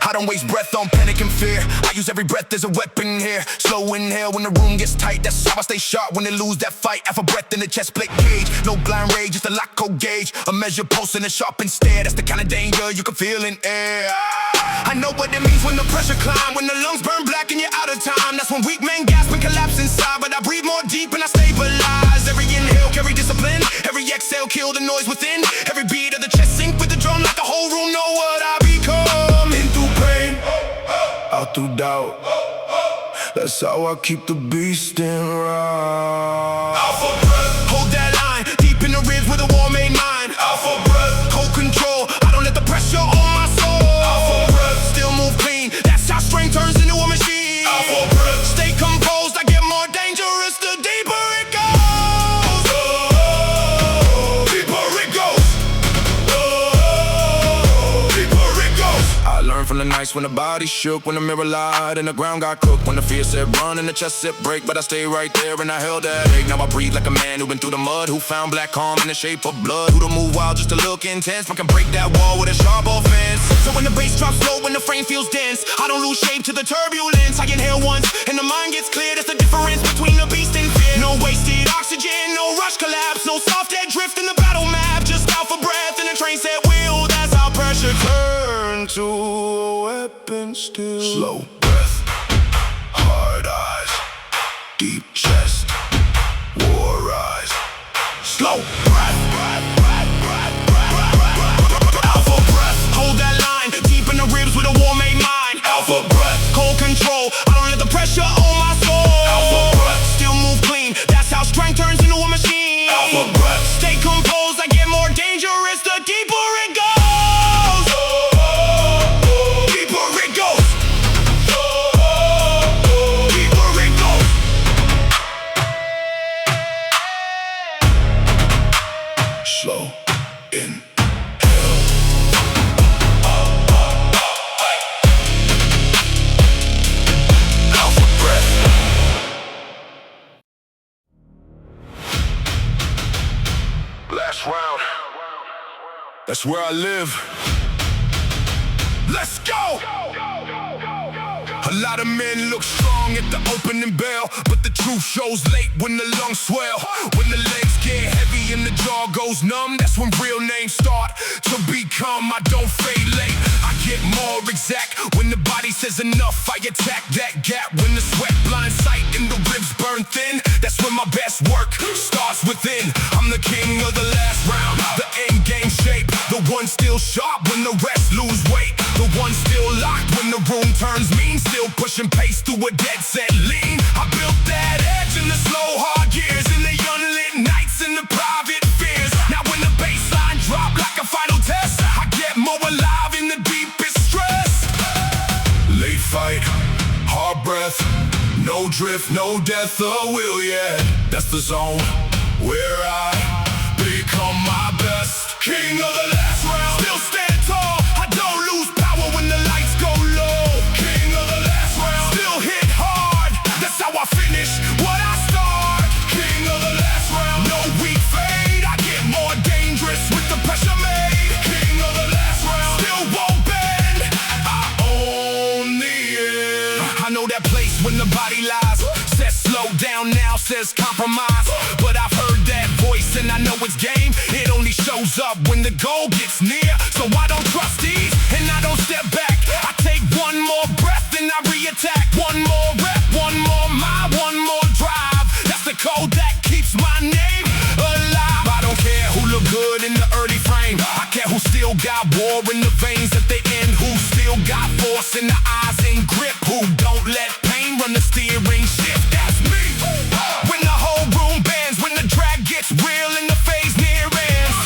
I don't waste breath on panic and fear. I use every breath as a weapon here. Slow inhale when the room gets tight. That's how I stay sharp when they lose that fight. Half a breath in the chest plate cage. No blind rage, just a lock code gauge. A measured pulse and a sharpened stare. That's the kind of danger you can feel in air. I know what it means when the pressure climb. When the lungs burn black and you're out of time. That's when weak men gasp and collapse inside. But I breathe more deep and I stabilize. Every inhale carry discipline. Every exhale kill the noise within. Every beat of the chest sync with the drum. Like the whole room know what I become. In through pain, out through doubt. That's how I keep the beast in route. Out for breath. Hold that line. Deep in the ribs with a war-made mind. Out for breath. Hold control. I don't let the pressure on my soul. Out for breath. Still move clean. That's how strength turns into a machine. Out for breath. Stay composed. I get more dangerous the deeper it goes. Deeper it goes. Deeper it goes. I learned from the nights when the body shook, when the mirror lied and the ground got cooked, when the fear said run and the chest said break, but I stayed right there and I held that ache. Now I breathe like a man who been through the mud, who found black calm in the shape of blood, who don't move wild just to look intense, but can break that wall with a sharp offense. So when the bass drops low, when the frame feels dense, I don't lose shape to the turbulence. I inhale once and the mind gets clear. That's the difference between the beast and fear. No wasted oxygen, no rush collapse, no soft dead drift in the battle map. Just out for breath and the train set wheel. That's how pressure turns to a weapon still. Slow breath, hard eyes, deep chest, war eyes. Slow breath, Alpha breath, hold that line. Deep in the ribs with a war-made mind. alpha breath, Cold control, I don't let the pressure on my soul. alpha breath, Still move clean, that's how strength turns into a machine. alpha breath. Stay composed, I get more dangerous the deeper it goes. Deeper it goes. Deeper it goes. Slow inhale. Alpha breath. Last round. That's where I live. Let's go! A lot of men look strong at the opening bell, but the truth shows late when the lungs swell. When the legs get heavy and the jaw goes numb, that's when real names start to become. I don't fade late, I get more exact. When the body says enough, I attack that gap. When the sweat blinds sight and the ribs burn thin, that's when my best work starts within. I'm the king of the last round, the end game shape, the one still sharp when the rest lose weight, the one still locked when the room turns mean, still pushing pace through a dead set lean. I built that edge in the slow hard gears, in the unlit nights and the private fears. Now when the baseline drop like a final test, I get more alive in the deepest stress. Late fight, hard breath, no drift, no death or will yet. That's the zone where I become my best. King of the last round, still stand tall, I don't lose power when the lights go low. King of the last round, still hit hard, that's how I finish what I start. King of the last round, no weak fade, I get more dangerous with the pressure made. King of the last round, still won't bend, I own the end. I know that place when the body lies, says slow down now, says compromise, but I've heard that voice and I know it's game. It only shows up when the goal gets near, so I don't trust these and I don't step back. I take one more breath and I re-attack. One more rep, one more mile, one more drive. That's the code that keeps my name alive. I don't care who look good in the early frame, I care who still got war in the veins at the end, who still got force in the eyes and grip, who don't let pain run the steering shift. That's me. When the whole room bends, when the drag gets real and the phase near ends,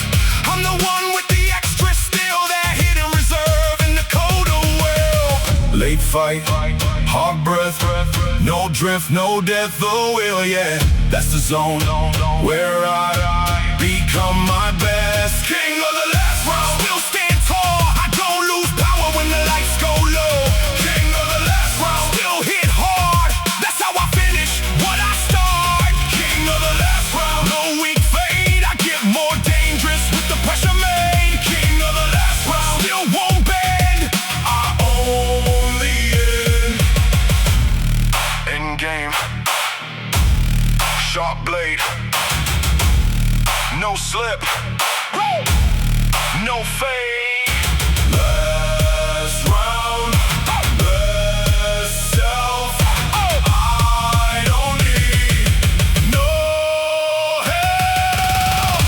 I'm the one with the extra still, that hidden reserve in the colder world. Late fight, hard breath, no drift, no death or will, yeah. That's the zone where I become my best. King of the last round, still stand tall, I long game. Sharp blade. No slip. No fade. Last round. Best self. I don't need no help.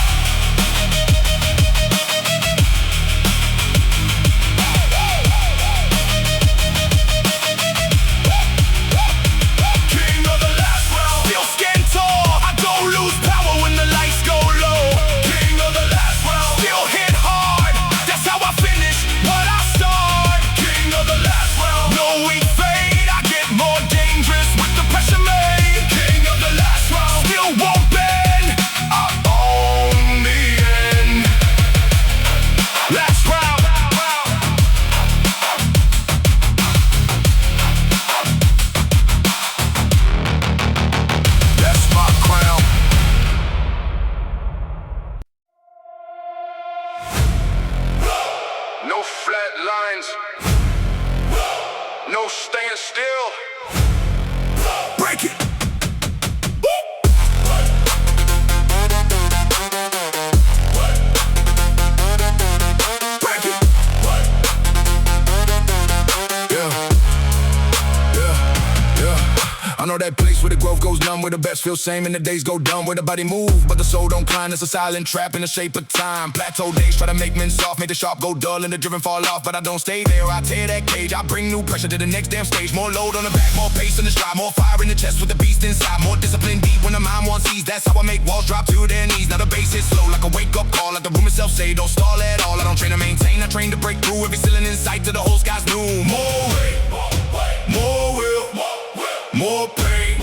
King of the last round. Still stand tall. I don't lose power when the lights go low. King of the last round. Still hit hard. That's how I finish what I start. King of the last round. No weak fade. I get more dangerous with the pressure made. King of the last round. Still won't bend. I own the end. Last round. That's my crown. No flat lines. No staying still. Break it. Break it. I know that place where the growth goes numb, where the best feel same and the days go dumb, where the body move but the soul don't climb. It's a silent trap in the shape of time. Plateau days try to make men soft, make the sharp go dull and the driven fall off, but I don't stay there. I tear that cage, I bring new pressure to the next damn stage. More load on the back, more pace in the stride, more fire in the chest with the beast inside, more discipline deep when the mind wants ease. That's how I make walls drop to their knees. Now the bass is slow like a wake-up call, like the room itself say don't stall at all. I don't train to maintain, I train to break through every ceiling in sight till the whole sky's new. More weight, more will, more pain,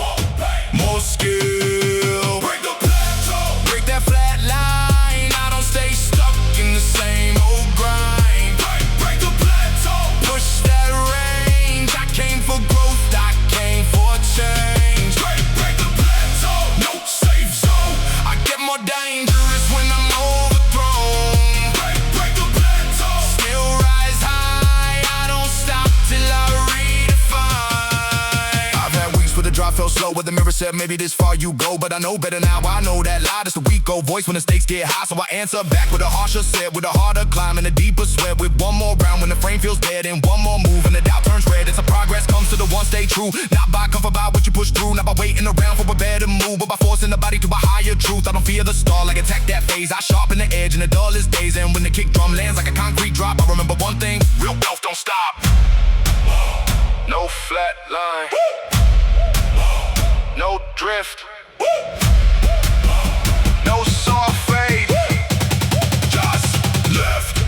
more skill. Break the plateau, break that flat line. I don't stay stuck in the same old grind. Break the plateau, push that range. I came for growth, I came for change. Break the plateau, no safe zone. I get more dangerous when I'm overthrown. Break the plateau, still rise high. I don't stop till I redefine. I've had weeks where the drive felt slow, where the mirror said maybe this far you go, but I know better now. I know that loud is the weak old voice when the stakes get high, so I answer back with a harsher set, with a harder climb and a deeper sweat, with one more round when the frame feels dead and one more move and the doubt turns red. It's a progress comes to the one stay true, not by comfort, by what you push through, not by waiting around for a better move, but by forcing the body to a higher truth. I don't fear the stall, like attack that phase. I sharpen the edge in the dullest days, and when the kick drum lands like a concrete drop, I remember one thing: real wealth don't stop. No flat line, no drift, no soft fade, just left.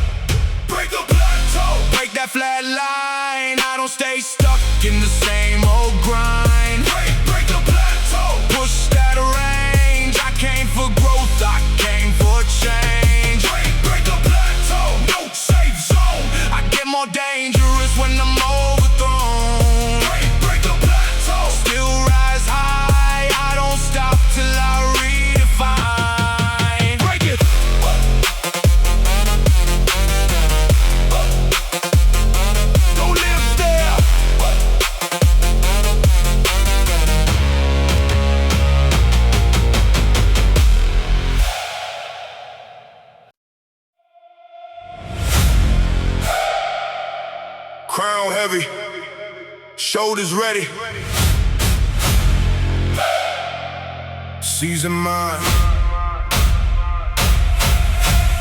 Break the plateau, break that flat line. I don't stay stuck in the same old grind. Break the plateau, push that range. I came for growth, I came for change. Break the plateau, no safe zone. I get more dangerous when I'm overthrown. Break the plateau, still rise high. I don't stop till I redefine. Break it. Don't live there. Crown heavy, shoulders ready. Season mine.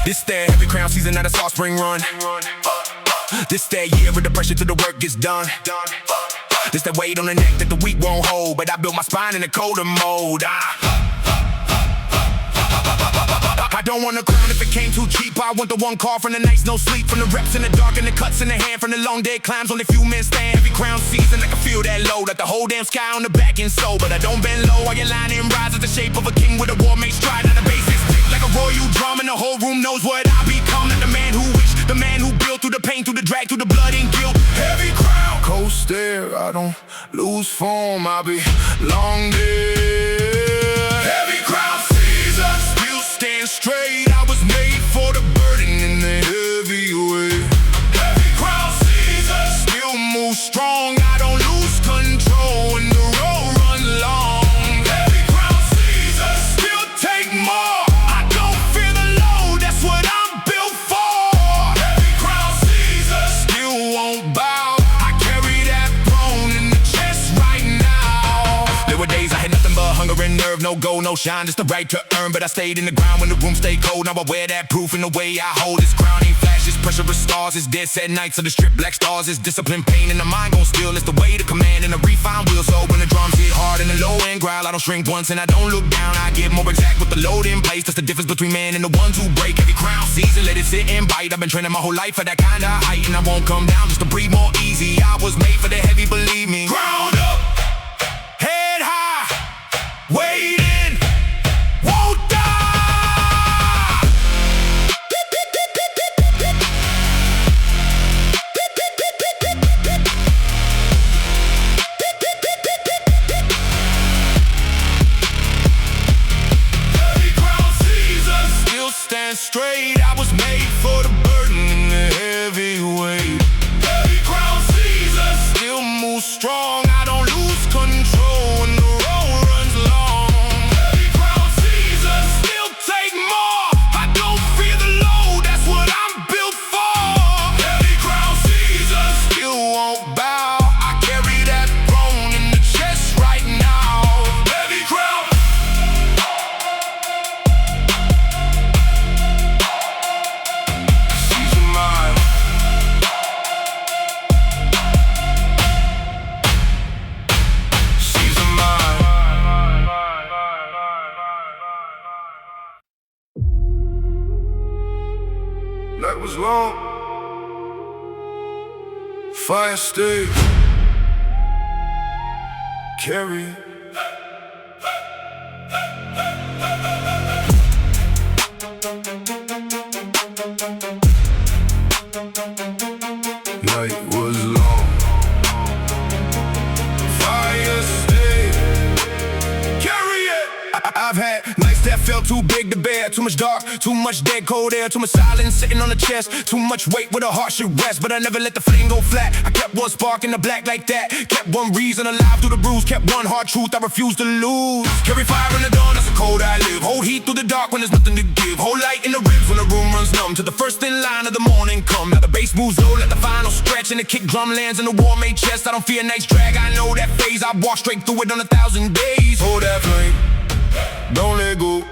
This that heavy crown season, not a soft spring run. This that year with the pressure till the work gets done. This that weight on the neck that the weak won't hold, but I built my spine in a colder mode. I don't want a crown if it came too cheap. I want the one call from the nights, no sleep, from the reps in the dark and the cuts in the hand, from the long day climbs, only few men stand. Heavy crown season, I can feel that load, like the whole damn sky on the back and soul. But I don't bend low while your line and rise at the shape of a king with a war made stride on the basis. Like a royal drum and the whole room knows what I become. Not the man who wished, the man who built through the pain, through the drag, through the blood and guilt. Heavy crown, cold stare, I don't lose form, I'll be long there. Heavy crown season, still stand straight. I was made for the burden in the heavy weight. Heavy crown season, still move strong. I don't lose control when the road runs. had nothing but hunger and nerve, no gold, no shine, just the right to earn. But I stayed in the ground when the room stayed cold. Now I wear that proof in the way I hold this crown. Ain't flash, this pressure of stars. It's dead set nights of the strip black stars. It's discipline, pain, and the mind gon' steal. It's the way to command and the refine wheel. So when the drums hit hard and the low end growl, I don't shrink once and I don't look down. I get more exact with the load in place. That's the difference between man and the ones who break. Every crown season, let it sit and bite. I've been training my whole life for that kind of height, and I won't come down just to breathe more easy. I was made for the heavy, believe me. Ground up, head high, waiting, won't die. Heavy crown season, still stand straight. I was made for the burden and the heavy weight. Heavy crown season, still move strong. I don't lose control when the road runs long. Heavy crown season, still take more. I don't fear the load, that's what I'm built for. Heavy crown season, still won't bow. I carry that throne in the chest right now. Heavy crown. Season mine. Season mine. Night was long, fire stayed, carry it. Night was long, fire stayed, carry it. I've had nights that felt too big to bear. Too much dark, too much dead cold air. Too much silence sitting on the chest. Too much weight where the heart should rest. But I never let the flame go flat. I kept one spark in the black like that. Kept one reason alive through the bruise. Kept one hard truth I refuse to lose. Carry fire in the dawn, that's the cold I live. Hold heat through the dark when there's nothing to give. Hold light in the ribs when the room runs numb. To the first in line of the morning come. Now the bass moves low, let the final stretch. And the kick drum lands in the war-made chest. I don't fear night's drag, I know that phase. I walk straight through it on 1,000 days. Hold that flame, don't let go,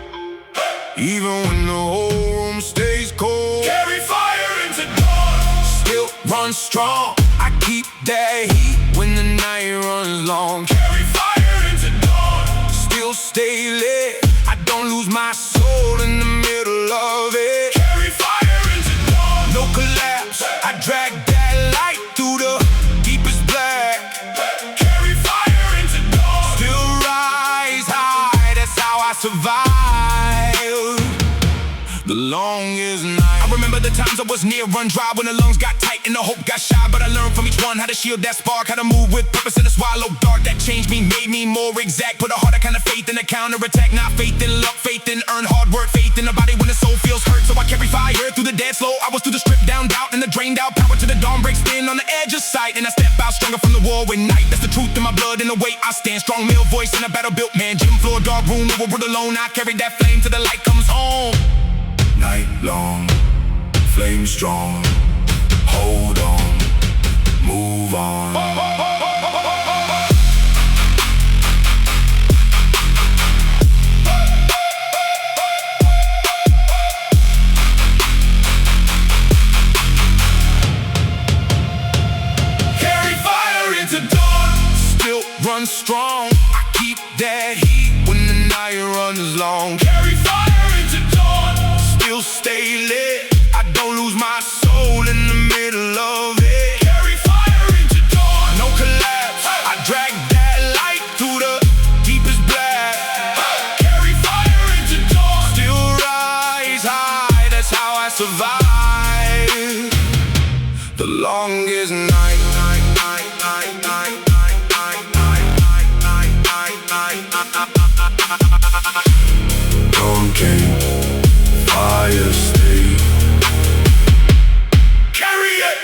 even when the whole room stays cold. Carry fire into dawn, still run strong. I keep that heat when the night runs long. Carry fire into dawn, still stay lit. I don't lose my soul in the middle of it. Carry fire into dawn, no collapse. I drag that light through the deepest black. Carry fire into dawn, still rise high. That's how I survive the longest night. I remember the times I was near run dry, when the lungs got tight and the hope got shy. But I learned from each one how to shield that spark, how to move with purpose in the swallow dark. That changed me, made me more exact. Put a harder kind of faith in the counterattack. Not faith in luck, faith in earned hard work. Faith in the body when the soul feels hurt. So I carry fire through the dead slow. I was through the stripped down doubt and the drained out power. To the dawn breaks thin on the edge of sight. And I step out stronger from the war with night. That's the truth in my blood and the way I stand. Strong male voice in a battle built man. Gym floor, dark room, no world alone. I carry that flame till the light comes home. Night long, flame strong. Hold on, move on. Carry fire into dawn, still run strong. I keep that heat when the night runs long. Carry fire into dawn, still stay lit. I don't lose my soul in the middle of it. Carry fire into dawn, no collapse. I drag that light through the deepest black. Carry fire into dawn, still rise high. That's how I survive the longest night. Dawn came, fire stayed. Carry it.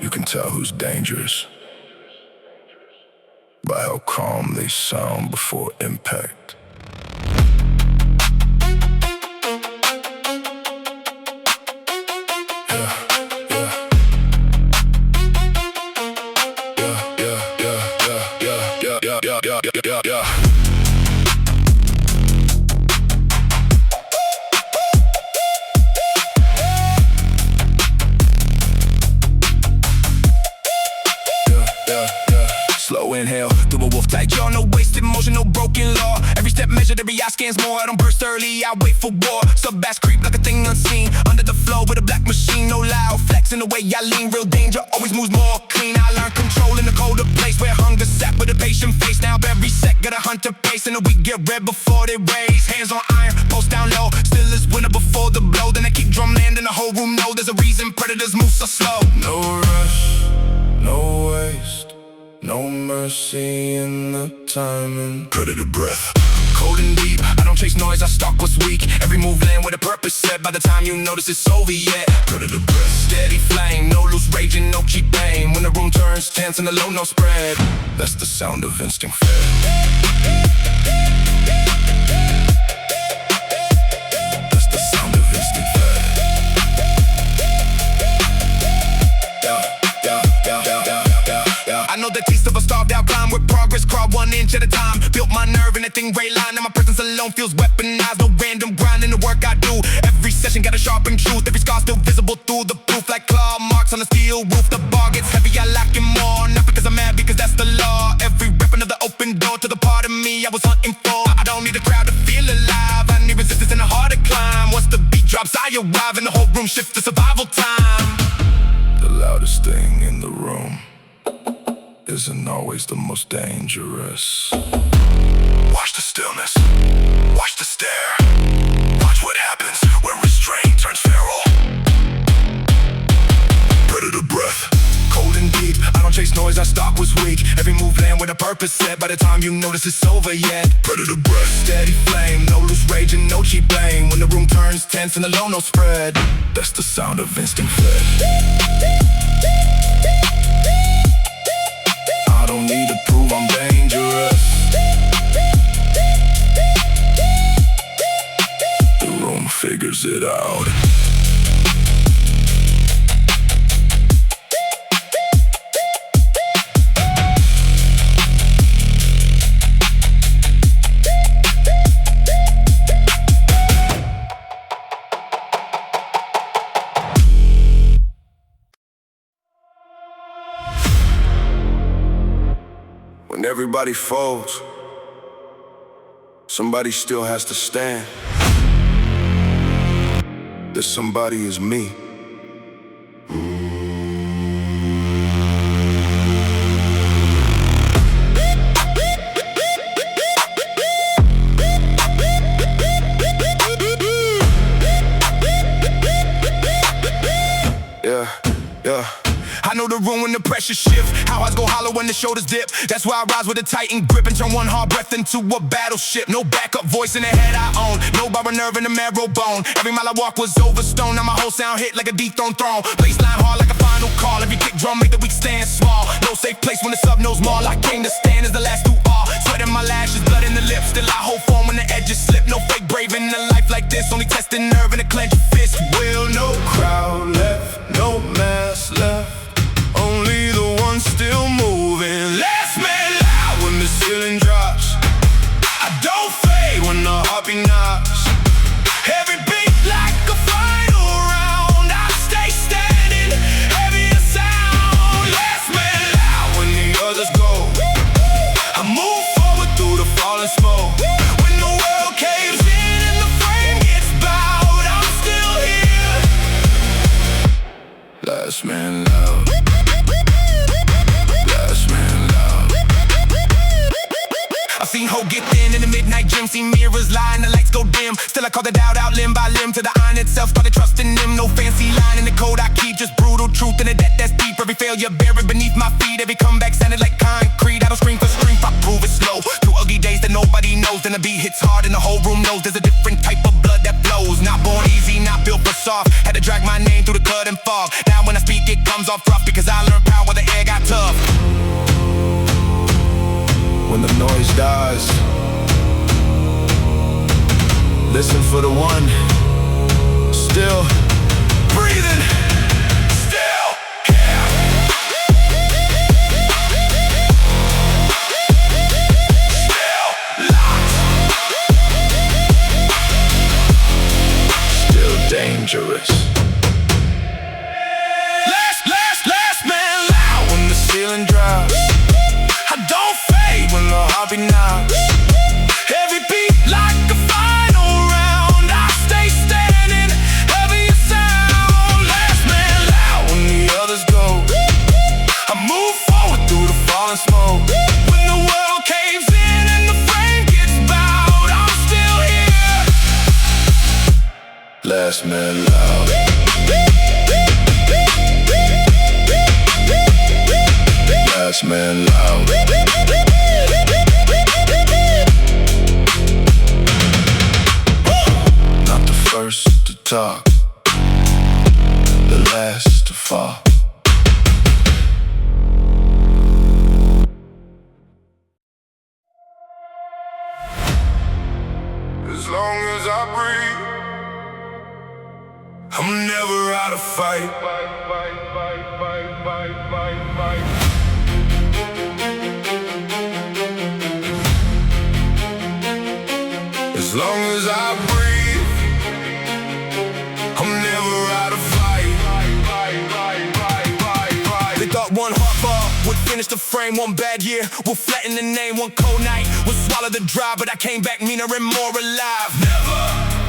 You can tell who's dangerous by how calm they sound before impact. Yeah, tight jaw, no wasted motion, no broken law. Every step measured, every eye scans more. I don't burst early, I wait for war. Sub-bass creep like a thing unseen. Under the flow with a black machine, no loud flexing the way I lean. Real danger always moves more clean. I learned control in the colder place where hunger sat with a patient face. Now every sec got a hunter pace, and the weak get red before they raise. Hands on iron, post down low. Still is winner before the blow. Then I keep drumland and the whole room know there's a reason predators move so slow. No rush, no waste, no mercy in the timing. Predator breath. Cold and deep, I don't chase noise, I stalk what's weak. Every move land with a purpose set. By the time you notice it's over yet. Predator breath. Steady flame, no loose raging, no cheap aim. When the room turns tense and the low no spread, That's the sound of instinct fed. That's the sound of instinct fed. I know the taste of a starved out climb with progress, crawl 1 inch at a time. Built my nerve in a thin gray line, and my presence alone feels weaponized. No random grind in the work I do. Every session got a sharpened truth. Every scar still visible through the proof, like claw marks on a steel roof. The bar gets heavy, I lack it more. Not because I'm mad, because that's the law. Every rep another open door to the part of me I was hunting for. I don't need a crowd to feel alive. I need resistance and a harder climb. Once the beat drops, I arrive, and the whole room shifts to survival time. The loudest thing in the room isn't always the most dangerous. Watch the stillness, watch the stare. Watch what happens when restraint turns feral. Predator breath. Cold and deep, I don't chase noise, I stalk what's weak. Every move land with a purpose set. By the time you notice it's over yet. Predator breath. Steady flame, no loose raging, no cheap blame. When the room turns tense and the low no spread, That's the sound of instinct fed. I don't need to prove I'm dangerous. The room figures it out. When everybody falls, somebody still has to stand. This somebody is me. Yeah. I know the room when the pressure shift. How hearts go hollow when the shoulders dip. That's why I rise with a tightened grip and turn one hard breath into a battleship. No backup voice in the head I own, no borrowed nerve in the marrow bone. Every mile I walk was over stone. Now my whole sound hit like a dethroned throne. Baseline hard like a final call. Every kick drum make the weak stand small. No safe place when the sub knows more. I came to stand as the last to all. Sweat in my lashes, blood in the lips. Still I hold form when the edges slip. No fake brave in a life like this. Only testing nerve and a clenched fist. Will no crowd left, no mass left. Only the one still moving. Last man loud when the ceiling drops. I don't fade when the heartbeat knocks. Every beat like a final round. I stay standing, heavier sound. Last man loud when the others go. I move forward through the falling smoke. When the world caves in and the frame gets bowed, I'm still here. Last man loud. Seen Ho get thin in the midnight gym, seen mirrors lie and the lights go dim. Still I call the doubt out limb by limb to the iron itself. Started trusting them, no fancy line in the code I keep. Just brutal truth in a debt that's deep. Every failure buried beneath my feet. Every comeback sounded like concrete. I don't scream for strength, I prove it slow. Through ugly days that nobody knows. Then the beat hits hard and the whole room knows there's a different type of blood that flows. Not born easy, not built for soft. Had to drag my name through the clud and fog. Now when I speak it comes off rough, because I learned power, the air got tough. When the noise dies, listen for the one still Breathing, still here. Still locked. still dangerous. Last man loud When the ceiling drops, I don't fade when the last man loud. Last man loud. Not the first to talk, the last to fall. As long as I breathe, I'm never out of fight. As long as I breathe, I'm never out of fight. They thought one hard ball would finish the frame. One bad year will flatten the name. One cold night will swallow the dry, but I came back meaner and more alive. Never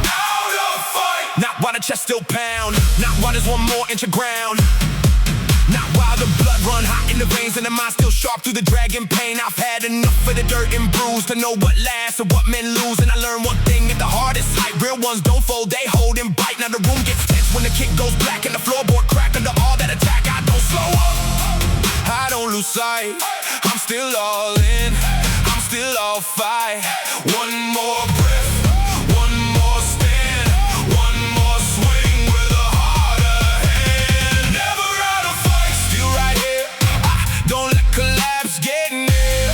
out of fight. Not while the chest still pound, not while there's one more inch of ground, not while the blood run hot in the veins and the mind still sharp through the dragging pain. I've had enough of the dirt and bruise to know what lasts and what men lose. And I learned one thing at the hardest height: real ones don't fold, they hold and bite. Now the room gets tense when the kick goes black and the floorboard crack. Under all that attack, I don't slow up, I don't lose sight. I'm still all in, I'm still all fight. One more breath, one more stand, one more swing with a harder hand. Never out of fight, still right here. Don't let collapse get near.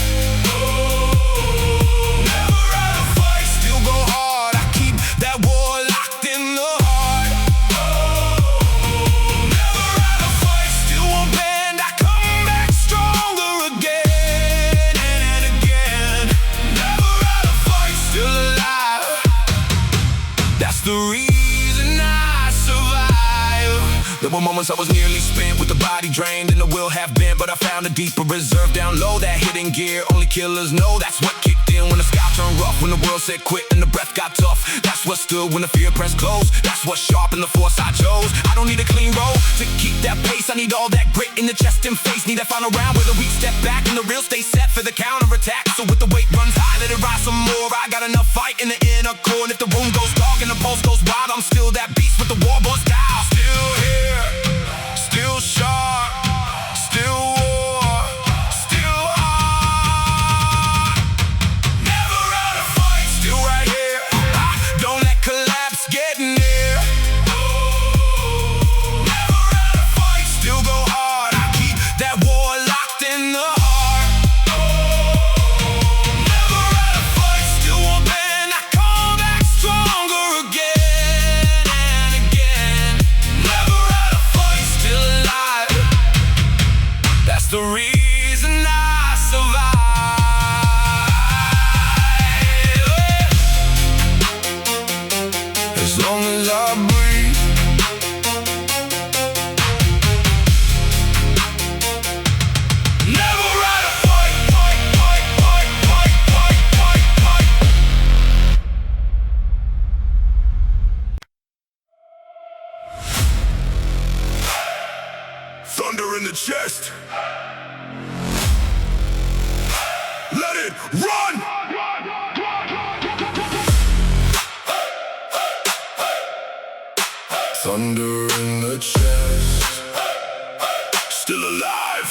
Never out of fight, still go hard. I keep that war locked in the heart. Never out of fight, still won't bend. I come back stronger again and again. Never out of fight, still alive. That's the reason I survive. There were moments I was nearly spent with the body drained and the will half bent, but I found a deeper reserve down low. That hidden gear only killers know. That's what kicked in when the sky turned rough, when the world said quit and the breath got tough. That's what stood when the fear pressed close. That's what sharpened the force I chose. I don't need a clean road to keep that pace. I need all that grit in the chest and face. Need that final round where the weak step back and the real stay set for the counterattack. So with the weight runs high, let it rise some more. I got enough fight in the inner core, and if the room goes dark and the pulse goes wild, I'm still that beast with the warborn style. Still here, still sharp, still war, still hard. Never out of fight, still right here. Don't let collapse get near. Never out of fight, still go hard. I keep that war locked in the heart. Never out of fight, still won't bend. I come back stronger again and again. Never out of fight, still alive. That's the reason I survive. As long as I breathe, never out of fight, fight, fight, fight, fight, fight, fight, fight. Thunder in the chest. Let it run! Thunder in the chest. Still alive.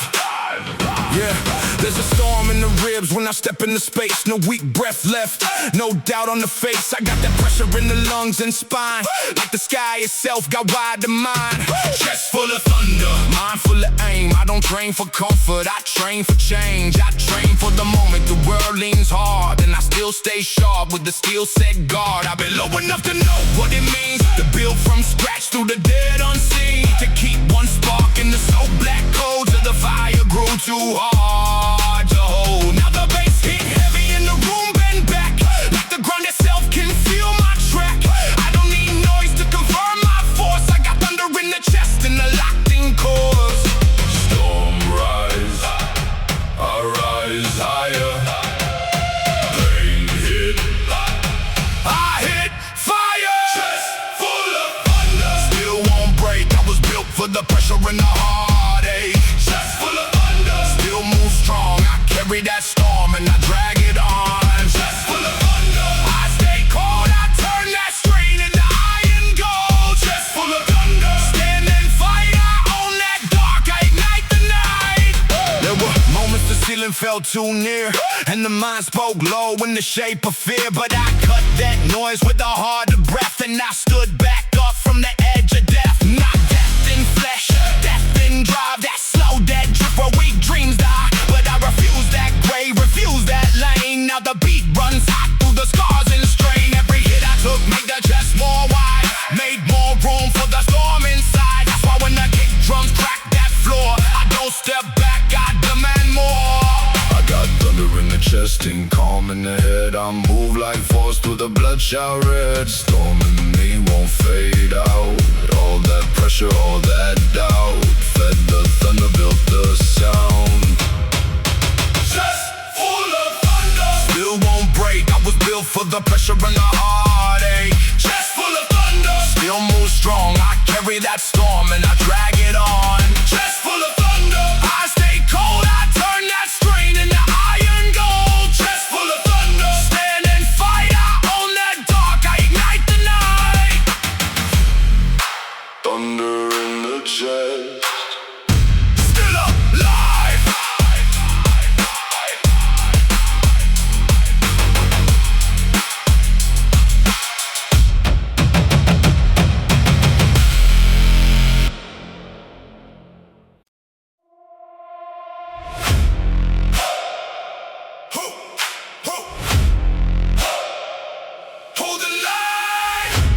Yeah, there's a storm in the ribs when I step into space. No weak breath left, no doubt on the face. I got that pressure in the lungs and spine, like the sky itself got wide to mine. Chest full of thunder, mind full of aim. I don't train for comfort, I train for change. I train for the moment the world leans hard, and I still stay sharp with the steel set guard. I've been low enough to know what it means to build from scratch through the dead unseen, to keep one spark in the so black cold till the fire grew too hard to hold. Now the bass hit heavy in the room, bend back like the ground itself can feel my track. I don't need noise to confirm my force. I got thunder in the chest and the locked in chords. Storm rise, I rise higher. Pain hit, I hit fire. Chest full of thunder, still won't break. I was built for the pressure and the heartache. Chest full of thunder, still move strong. I carry that storm and I drag it on. Chest full of thunder, I stay cold. I turn that strain into iron gold. felt too near, and the mind spoke low in the shape of fear. But I cut that noise with a harder breath, and I stood back up from the edge of death. Not death in flesh, death in drive, that slow, that drift where weak dreams die. But I refuse that grave, refuse that lane. Now the beat runs hot through the scars and strain. Every hit I took made the chest more wide, made more room for the storm inside. That's why when the kick drums crack that floor, I don't step back, I demand more. I got thunder in the chest and calm in the head. I move like force through the bloodshot red. Storm in me won't fade out. All that pressure, all that doubt, fed the thunder, built the sound. Chest full of thunder, Still won't break, I was built for the pressure and the heartache. chest full of thunder, Still move strong, I carry that storm and I drag it on. chest full of thunder, I stay cold, I turn that strain into iron gold. chest full of thunder, Stand and fight, I own that dark, I ignite the night. thunder in the chest. Still alive. Hold the line.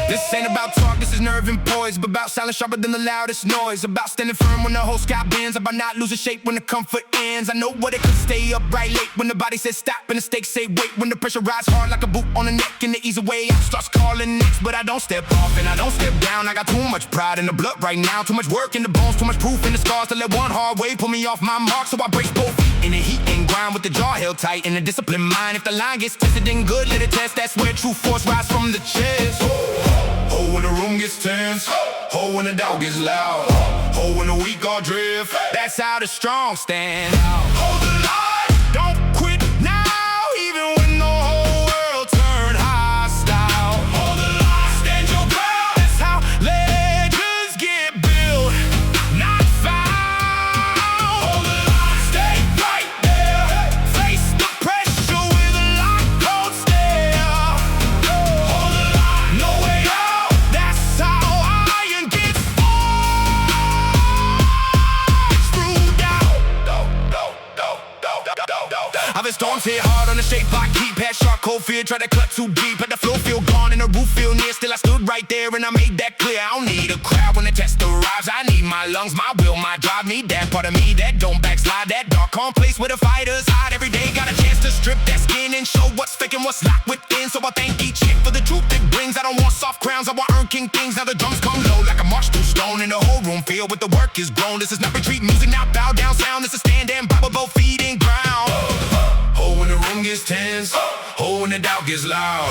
This ain't about talk, this is nerve and poise. But about silence sharper than the loudest noise. About standing firm when the whole sky bends. About not losing shape when the comfort ends. I know what it could stay upright late when the body says stop and the stakes say wait. When the pressure rides hard like a boot on the neck and the ease away out starts calling next. But I don't step off and I don't step down. I got too much pride in the blood right now. Too much work in the bones, too much proof in the scars to let one hard wave pull me off my mark. So I brace both feet in the heat and grind with the jaw held tight and a disciplined mind. If the line gets tested, then good, let it test. That's where true force rise from the chest. Oh, when the room gets tense. Oh, when the doubt gets loud. Oh, when the weak all drift. That's how the strong stand out. Hold the line. Don't quit now, even when the whole world turned hostile. Hold the line. Stand your ground. That's how legends get built, not found. Hold the line. Stay right there. Face the pressure with a lock cold stare. Hold the line. No way out. That's how iron gets forged through doubt. I've been storms hit hard on the shape block, keep past sharp cold fear, try to cut too deep, but the flow feel gone and the roof feel near. Still I stood right there and I made that clear. I don't need a crowd when the test arrives. I need my lungs, my will, my drive. Need that part of me that don't backslide. That dark calm place where the fighters hide. Every day got a chance to strip that skin and show what's fake and what's locked within. So I thank each hit for the truth it brings. I don't want soft crowns, I want earn king things. Now the drums come low like a march through stone, and the whole room filled with the work is grown. This is not retreat music, not bow down sound. This is stand and bow with both feet in ground. Oh, when the room gets tense. Oh, when the doubt gets loud.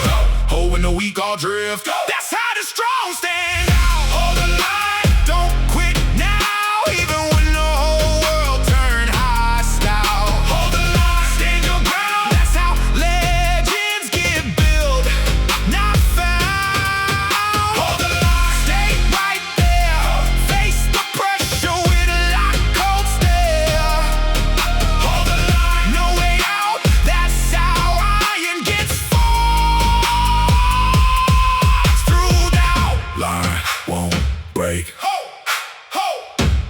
Oh, when the weak all drift. That's how the strong stand out. Hold the line. Don't quit now, even when the whole world turned hostile. Hold the line. Stand your ground. That's how legends get built, not found. Hold the line. Stay right there. Face the pressure with a lock cold stare. Hold the line. No way out. That's how iron gets forged through doubt. Line won't break. Ho, ho,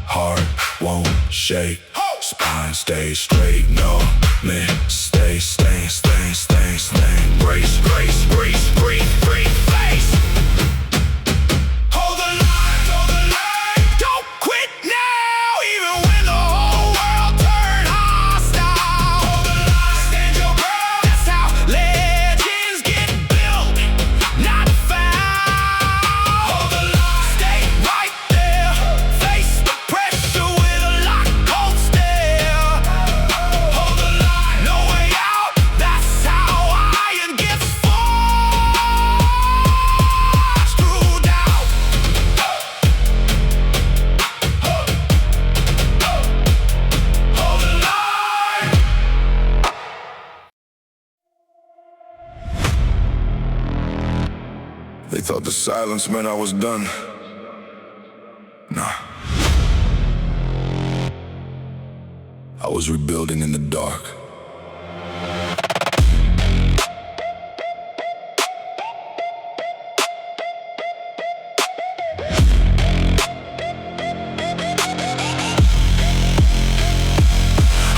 Heart won't shake. ho. Spine stays straight. No mistake. Stay. Brace. Breathe. Face. Hold the line. Don't quit now, even when the whole world turned hostile. Hold the line. Stand your ground. That's how legends get built, not found. Hold the line. Stay right there. Face the pressure with a lock cold stare. Hold the line. No way out. That's how iron gets forged through doubt. Hold the line. They thought the silence meant I was done. I was rebuilding in the dark.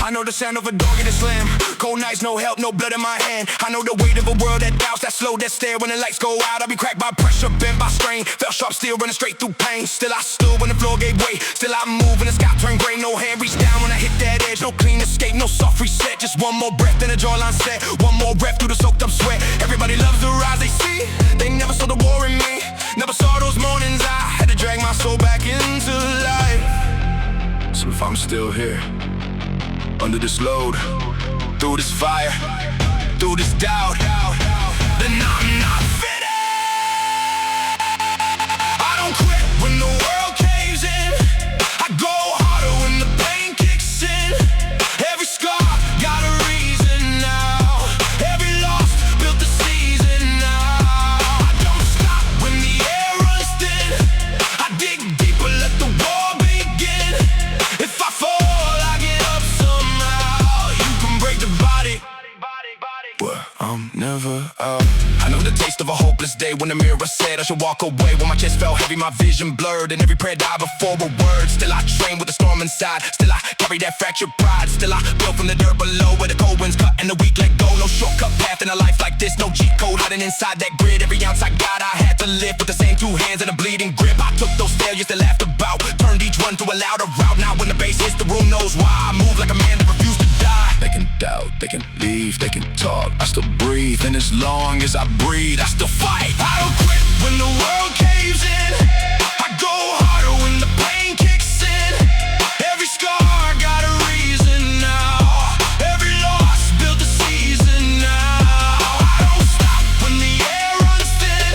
I know the sound of a door getting slam. Cold nights, no help, no blood in my hand. I know the weight of a world that doubts, that slow, that stare. When the lights go out, I'll be cracked by pressure, bent by strain. Felt sharp steel running straight through pain. Still I stood when the floor gave way. Still I move when the sky turned gray. No hand reached down when I hit that edge. No clean escape, no soft reset. Just one more breath and the jawline set. One more breath through the soaked up sweat. Everybody loves the rise they see. They never saw the war in me. Never saw those mornings I had to drag my soul back into life. So if I'm still here, under this load, through this fire, through this doubt, then I'm not finished. I don't quit when the world caves in. I go harder when the pain kicks in. Every scar got a reason now. Every loss built the season now. I don't stop when the air runs thin. I dig deeper, let the war begin. If I fall, I get up somehow. You can break the body, but I'm never out. I know the taste of a hopeless day when the mirror said I should walk away. When my chest felt heavy, my vision blurred, and every prayer died before a word. Still I train with the storm inside. Still I carry that fractured pride. Still I build from the dirt below, where the cold winds cut and the weak let go. No shortcut path in a life like this, no cheat code hiding inside that grid. Every ounce I got, I had to live with the same two hands and a bleeding grip. I took those failures they laughed about, turned each one to a louder route. Now when the bass hits, the room knows why. I move like a man that refused to die. They can doubt, they can leave, they can talk, I still breathe. And as long as I breathe, I still fight. I don't quit when the world caves in. I go harder when the pain kicks in. Every scar got a reason now. Every loss built a season now. I don't stop when the air runs thin.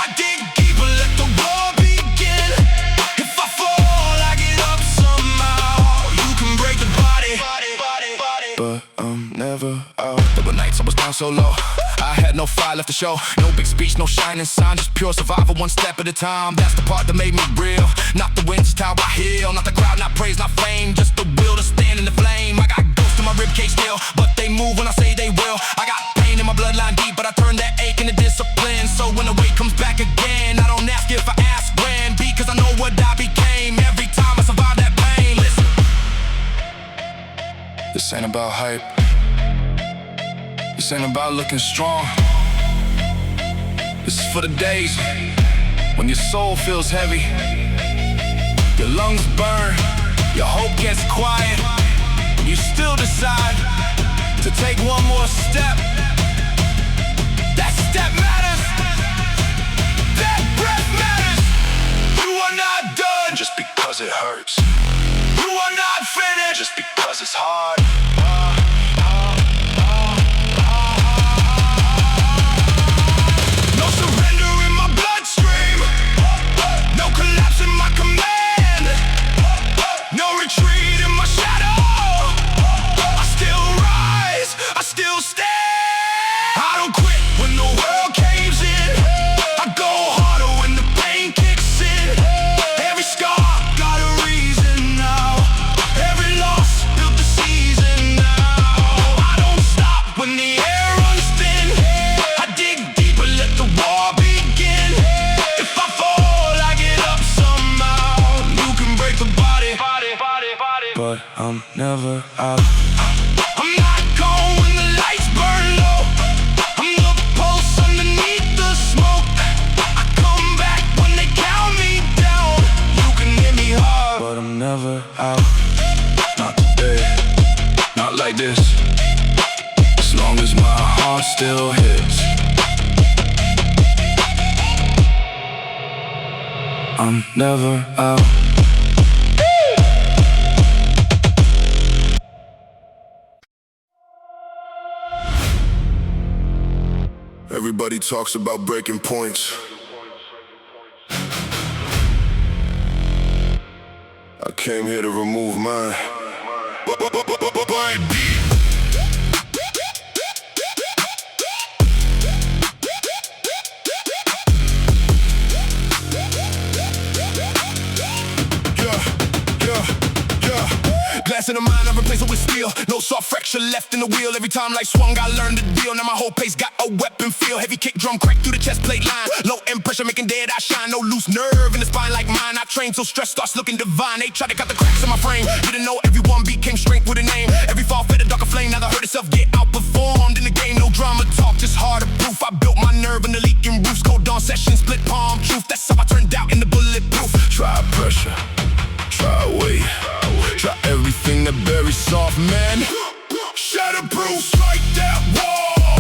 I dig deeper, let the war begin. If I fall, I get up somehow. You can break the body, but I'm never out. There were nights I was down so low, I had no fire left to show. No big speech, no shining sign, just pure survival, one step at a time. That's the part that made me real. Not the wind, just how I heal. Not the crowd, not praise, not fame, just the will to stand in the flame. I got ghosts in my ribcage still, but they move when I say they will. I got pain in my bloodline deep, but I turn that ache into discipline. So when the weight comes back again, I don't ask if I ask when, because I know what I became every time I survived that pain. Listen, this ain't about hype, this ain't about looking strong. This is for the days when your soul feels heavy, your lungs burn, your hope gets quiet. You still decide to take one more step. that step matters. That breath matters. You are not done Just because it hurts, You are not finished just because it's hard. No surrender in my bloodstream. No collapse in my command. No retreat in my shadow. I still rise, I still stand. I don't quit when the world caves in. I go harder when the pain kicks in. Every scar got a reason now. Every loss built the season now. I don't stop when the air runs thin. I dig deeper, let the war begin. If I fall, I get up somehow. You can break the body, But I'm never out. I'm not gone when the lights burn low. I'm the pulse underneath the smoke. I come back when they count me down. You can hit me hard, But I'm never out. Not today, not like this. As long as my heart still hits, I'm never out. Everybody talks about breaking points. I came here to remove mine. Glass in the mind, I replace it with steel. No soft fracture left in the wheel. Every time life swung, I learned the deal. Now my whole pace got a weapon feel. Heavy kick drum crack through the chest plate line. Low end pressure making dead eye shine. No loose nerve in the spine like mine. I train so stress starts looking divine. They try to cut the cracks in my frame. Didn't know everyone became strength with a name. Every fall fed a darker flame. Now the hurt itself get outperformed in the game. No drama talk, just harder proof. I built my nerve in the leaking roofs. Cold dawn session, split palm truth. That's how I turned out in the bulletproof. Try pressure, try weight, try everything that buries soft, man. Shatterproof, strike that wall.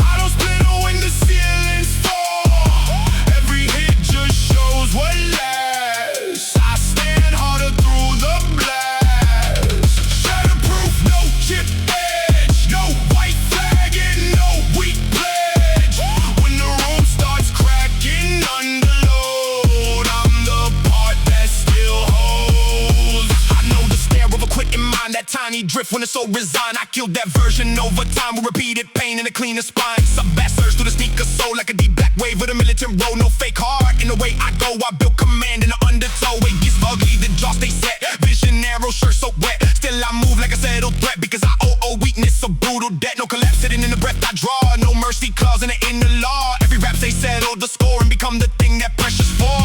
I don't split it when the ceilings fall. Every hit just shows what lasts. I stand harder through the blast. Shatterproof, no chip edge, no white flag and no weak pledge. When the room starts cracking under load, I'm the part that still holds. I know the stare of a quitting mind, that tiny drift when it's so resigned. I killed that version over time with repeated pain and a cleaner spine. Some bass surge through the sneaker soul like a deep black wave with a militant roll. No fake heart in the way I go. I built command in the undertow. It gets ugly, the jaw stay set. Vision narrow, shirt so wet. Still I move like a settled threat because I owe weakness, a brutal debt. No collapse sitting in the breath I draw. No mercy clause in the law. Every rap they settle the score and become the thing that pressure's for.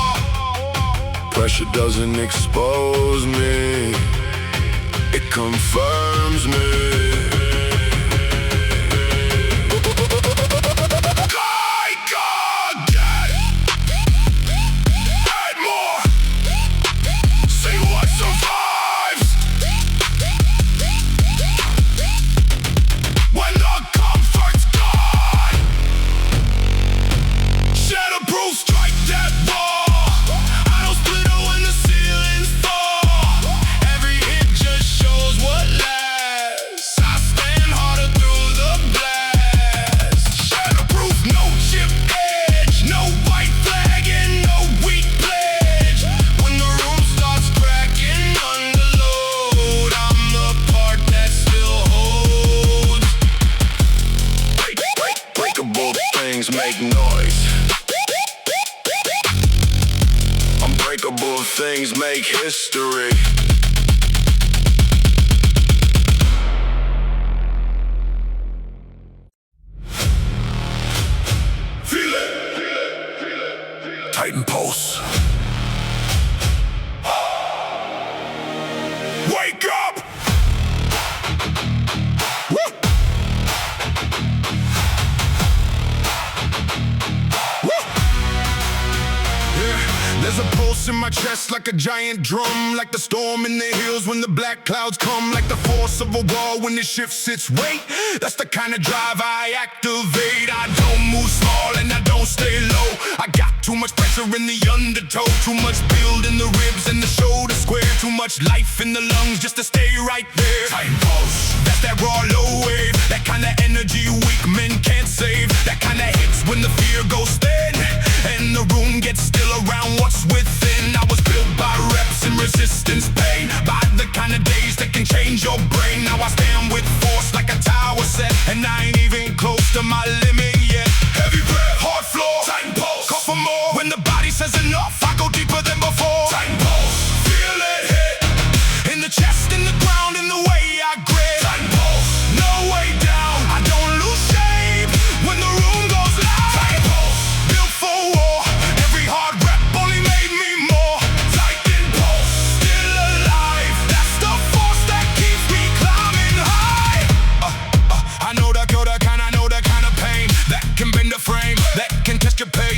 Pressure doesn't expose me, it confirms me. I got that. Add more. Say what survives when the comfort's gone. Shatterproof, strike that wall. I don't split it when the ceilings fall. Every hit just shows what lasts. I stand harder through the blast. Shatterproof, no chip edge, no white flag and no weak pledge. When the room starts cracking under load, I'm the part that still holds. Breakable things make noise. Unbreakable things make history. Feel it. Tighten pulse. Wake up! Woo! There's a pulse in my chest like a giant drum, like the storm in the hills when the black clouds come, like the force of a wall when it shifts its weight. That's the kind of drive I activate. I don't move small and I don't stay low. I got too much pressure in the undertow, too much build in the ribs and the shoulder square, too much life in the lungs just to stay right there. Tight pulse, that's that raw low wave, that kind of energy weak men can't save. That kind of hits when the fear goes thin and the room gets still around what's within. I was built by reps and resistance pain, by the kind of days that can change your brain. Now I stand with force like a tower set, and I ain't even close to my limit yet. Heavy breath, hard floor, tighten pulse, call for more. When the body says enough, I go deeper than before. Tighten pulse, feel it hit in the chest, in the ground, in the way I grip. Tighten pulse, no way down, I don't lose shape when the room goes loud. Tighten pulse, built for war, every hard rep only made me more. Tighten pulse, still alive, that's the force that keeps me climbing high. I know the kind of pain that can bend the frame, that can test your pain.